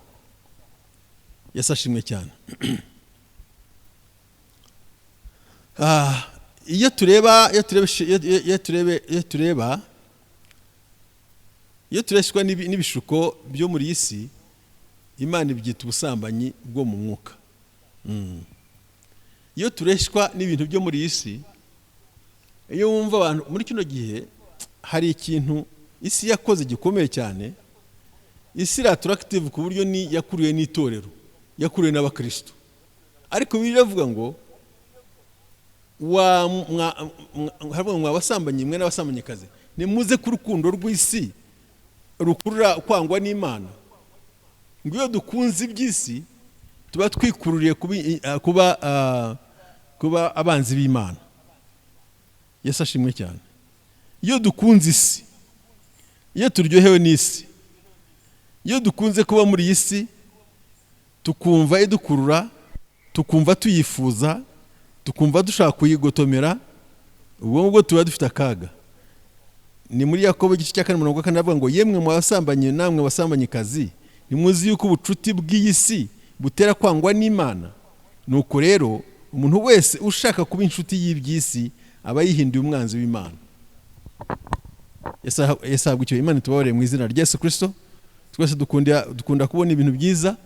Speaker 1: Yesu ashimwe cyane. Iyo tureshwa n'ibishuko byo muri isi, Imana ibyita ubusambanyi bwo mu mwuka. Iyo tureshwa n'ibintu byo muri isi, iyo wumva abantu muri kino gihe hari ikintu isi yakoze gikomeye cyane. Isi iri attractive ku buryo yakuriye n'itorero, yakuriye n'abakristo, ariko biravuga ngo mwabasambanyi mwe n'abasambanyikazi nimuze ku rukundo rw'isi rukurura kwangwa n'Imana. Ngo iyo dukunze iby'isi tuba twikururiye kuba abanzi b'Imana. Yesu ashimwe cyane. Iyo dukunze isi, iyo turyohewe n'isi, iyo dukunze kuba muri isi, tukumva idukurura, tukumva tuyifuza, tukumva dushaka kuyigotomera, ubwo ngubwo tuba dufite akaga. Ni muri Yakobo igice cya 4:4 avuga ngo yemwe mwabasambanye namwe basambanyikazi, nimuzi yuko ubucuti bw'isi butera kwangwa n'Imana. Nuko rero umuntu wese ushaka kuba inshuti y'iby'isi aba yihinduye umwanzi w'Imana. Yesu ahabwa icyo. Imana tubabare mu izina rya Yesu Kristo. Twese dukunda kubona ibintu byiza,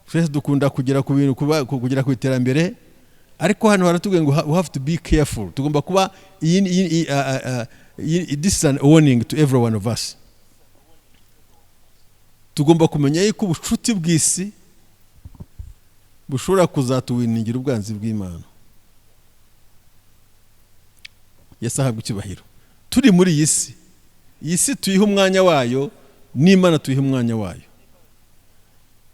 Speaker 2: twese dukunda kugera ku bintu kugera ku iterambere, ariko hano haratubwiye ngo we have to be careful. Tugomba kuba this is an warning to every one of us. Tugomba kumenya yuko ubucuti bw'isi bushobora kuzatuwiningira ubwanzi bw'Imana. Yesu ahabwa icyubahiro. Turi muri iyi si tuyiha umwanya wayo, n'Imana tuyiha umwanya wayo.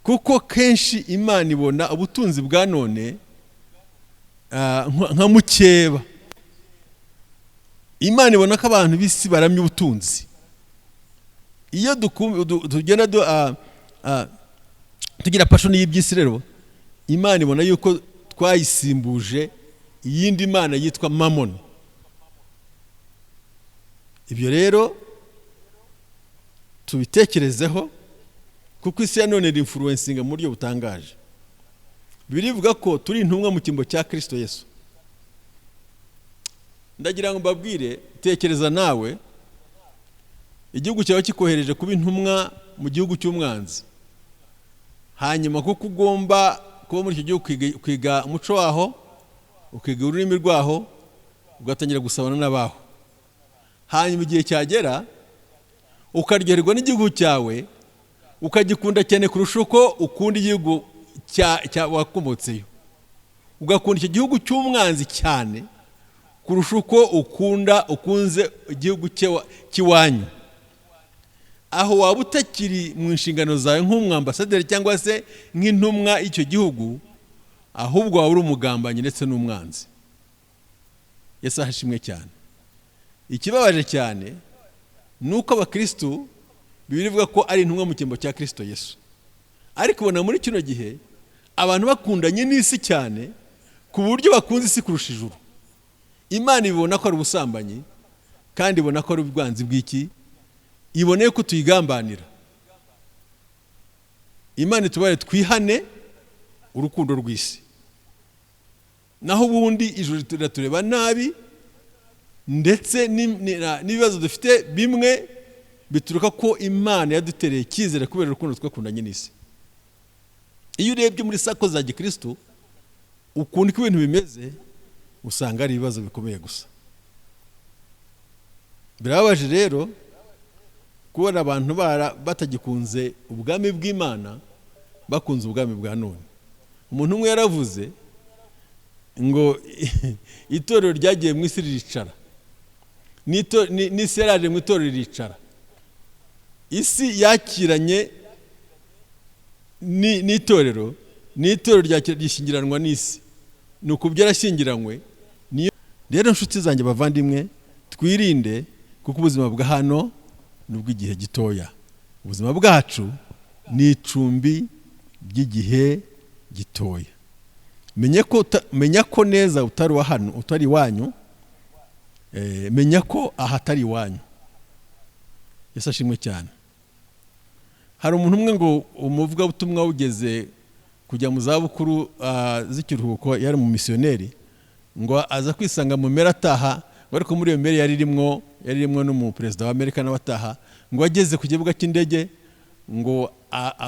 Speaker 2: Kuko kenshi Imana ibona ubutunzi bwa none nka mukeba. Imana ibona ko abantu b'isi baramye ubutunzi. Iyo tugenda tugira passion y'iby'isi rero, Imana ibona yuko twayisimbuje iyindi Imana yitwa Mammon. Ibyo rero tubitekerezeho, kuko isi ya none iri influencinga mu buryo butangaje. Birivuga ko turi intumwa mu kimbo cya Kristo Yesu. Ndagira ngo mbabwire, tekereza nawe, igihugu cyawe kikohereje kuba intumwa mu gihugu cy'umwanzi. Hanyuma kuko ugomba kuba muri icyo gihugu kwiga umuco waho, ukiga ururimi rwaho, ugatangira gusabana n'abaho. Hanyuma igihe cyagera ukaryoherwa n'igihugu cyawe, ukagikunda cyane kurusha uko ukunda igihugu wakomotseyo. Ugakunda icyo gihugu cy'umwanzi cyane kurusha uko ukunze igihugu cy'iwanyu. Aho waba utakiri mu nshingano zawe nk'umwambasaderi cyangwa se nk'intumwa y'icyo gihugu, ahubwo waba uri umugambanyi ndetse n'umwanzi. Yesu ahashimwe cyane. Ikibabaje cyane nuko abakristo birivuga ko ari intumwa mu cyimbo cya Kristo Yesu, ariko ubona muri kino gihe abantu bakundanye n'isi cyane ku buryo bakunze isi kurusha ijuru. Imana ibona ko ari ubusambanyi, kandi ibona ko ari ubwanzi bw'iki, iboneye ko tuyigambanira. Imana itubare twihane urukundo rw'isi, naho ubundi ijuru turatureba nabi, ndetse n'ibibazo dufite bimwe bituruka ko Imana yadutereye icyizere kubera urukundo twakundanye n'isi. Iyo urebye muri sako za gikristo ukundi ko ibintu bimeze, usanga ari ibibazo bikomeye gusa. Birababaje rero kubona abantu batagikunze ubwami bw'Imana, bakunze ubwami bwa none. Umuntu umwe yaravuze ngo itorero ryagiye mu isi riricara, n'isi yaraje mu itorero riricara. Isi yakiranye n'itorero ryashyingiranwa n'isi, ni uko byarashyingiranywe. Rero nshuti zanjye bavandimwe, twirinde, kuko ubuzima bwa hano ni ubw'igihe gitoya. Ubuzima bwacu ni icumbi ry'igihe gitoya. Menya ko neza utari wa hano, utari iwanyu, menya ko ahatari iwanyu. Yesu ashimwe cyane. Hari umuntu umwe ngo umuvugabutumwa ugeze kujya mu zabukuru z'ikiruhuko, yari mu misiyoneri, ngo aza kwisanga mu mpera ataha, ariko muri iyo mpera yari rimwe n'umuperezida wa Amerika n'abataha, ngo ageze ku kibuga cy'indege, ngo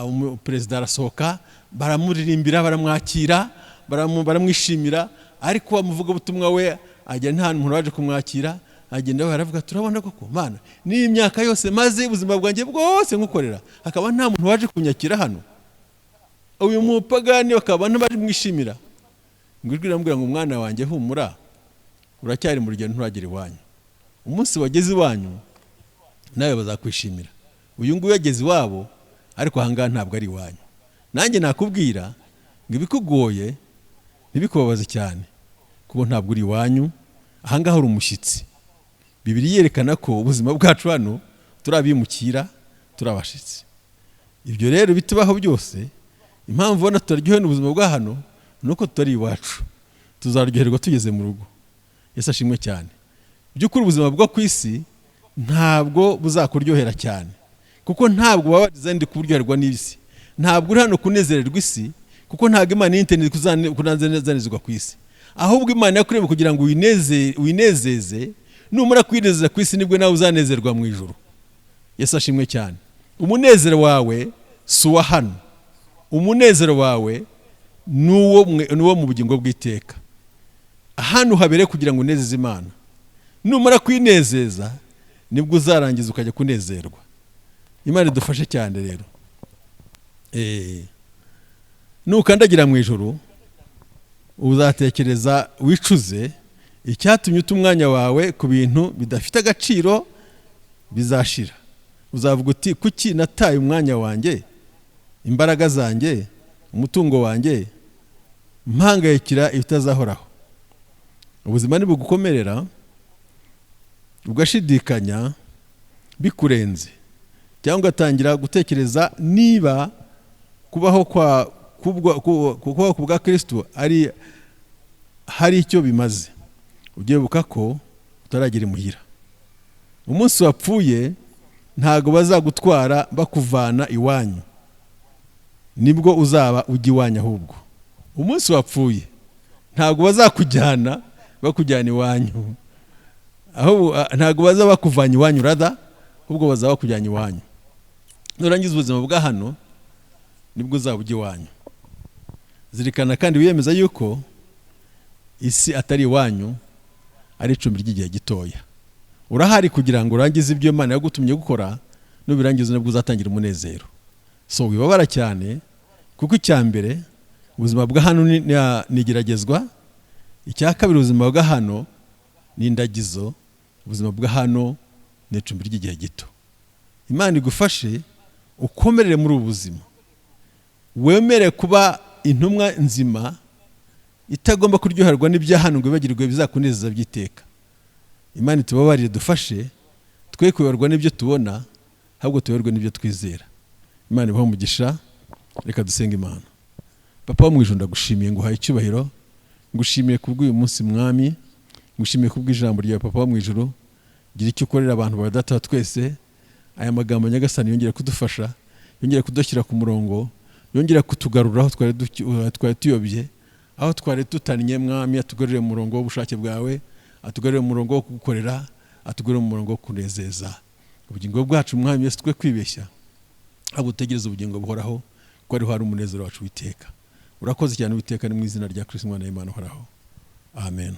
Speaker 2: umuperezida arasohoka, baramuririmbira, baramwakira, baramwishimira, ariko umuvugabutumwa we agenda nta muntu waje kumwakira. Agenda baravuga, turabona koko Mana, ni imyaka yose maze ubuzima bwanjye bwose ngukorera, hakaba nta muntu waje kunyakira hano. Uyu mupagani bakaba ntabaje mwishimira. Ngo ijwi riramubwira ngo mwana wanjye humura, uracyari mu rugendo nturagera iwanyu. Umunsi wageze iwanyu nawe bazakwishimira. Uyu nguyu yageze iwabo, ariko ahangaha ntabwo ari iwanyu. Nanjye nakubwira ngo ibikugoye ntibikubabaze cyane, kuko ntabwo uri iwanyu, ahangaha uri umushyitsi. Bibiliya yerekana ko ubuzima bwacu hano turabimukira, turabashitsi. Ibyo rero bitubaho byose, impamvu ubona tutaryohewe n'ubuzima bwa hano nuko tutari iwacu. Tuzaryoherwa tugeze mu rugo. Yesu ashimwe cyane. By'ukuri ubuzima bwo ku isi ntabwo buzakuryohera cyane, kuko ntabwo baba designed kuburyoherwa n'isi. Ntabwo uri hano kunezererwa isi, kuko ntabwo Imana y'intende kunezerezwa ku isi. Ahubwo Imana yakuremye kugira ngo winezeze. Numara kwinezeza ku isi nibwo nawe uzanezerwa mu ijuru. Yesu ashimwe cyane. Umunezero wawe si uwa hano, umunezero wawe nuwo mu bugingo bw'iteka. Ahantu habere kugira ngo unezeze Imana, numara kwinezeza nibwo uzarangiza ukajya kunezerwa. Imana idufashe cyane rero. Nukandagira mu ijuru uzatekereza wicuze icyatumye uta umwanya wawe ku bintu bidafite agaciro bizashira. Uzavuga uti kuki nataye umwanya wanjye, imbaraga zanjye, umutungo wanjye mpangayikira ibitazahoraho. Ubuzima nibugukomerera ugashidikanya bikurenze, cyangwa ugatangira gutekereza niba kubaho ku bwa Kristo hari icyo bimaze. Ugiye buka ko utaragira imuhira. Umunsi wapfuye ntago bazagutwara bakuvana iwanyu, nibwo uzaba ujya iwanyu. Ahubwo umunsi wapfuye ntago bazakujyana bakujyana iwanyu, ntago baza bakuvanye iwanyu rada, ahubwo bazaba bakujyana iwanyu. Nurangiza ubuzima bwa hano nibwo uzaba ujya iwanyu. Zirikana kandi wiyemeza yuko isi atari iwanyu, ari icumbi ry'igihe gitoya. Urahari kugira ngo urangize ibyo Imana yagutumye gukora, nubirangiza nibwo uzatangira umunezero. So wibabara cyane, kuko icyambere ubuzima bwa hano ni igeragezwa, icya kabiri ubuzima bwa hano ni indagizo, ubuzima bwa hano ni icumbi ry'igihe gito. Imana igufashe ukomerere muri ubu buzima, wemere kuba intumwa nzima itagomba kuryoherwa n'ibya hano ngo ibagirwe bizakunezeza by'iteka. Imana itubabarire, dufashe twe kuyoborwa n'ibyo tubona, ahubwo tuyoborwe n'ibyo twizera. Imana ibahe umugisha. Reka dusenga Imana. Papa wo mu ijuru, ndagushimiye, nguhaye icyubahiro, ngushimiye kubw'uyu munsi mwami, ngushimiye kubw'ijambo ryawe Papa wo mu ijuru. Gira icyo ukorera abantu bawe Data wa twese. Aya magambo Nyagasani yongere kudufasha, yongere kudushyira ku murongo, yongere kutugarura aho twari tuyobye, aho twari tutannye mwami. Atugarurire mu murongo w'ubushake bwawe, atugarurire mu murongo wo kugukorera, atugarurire mu murongo wo kunezeza ubugingo bwacu mwami. Yesu, twe kwibeshya, ahubwo utegereze ubugingo buhoraho, ko ariho hari umunezero wacu w'iteka. Urakoze cyane w'iteka, ni mu izina rya Kristo Umwana w'Imana uhoraho. Amen.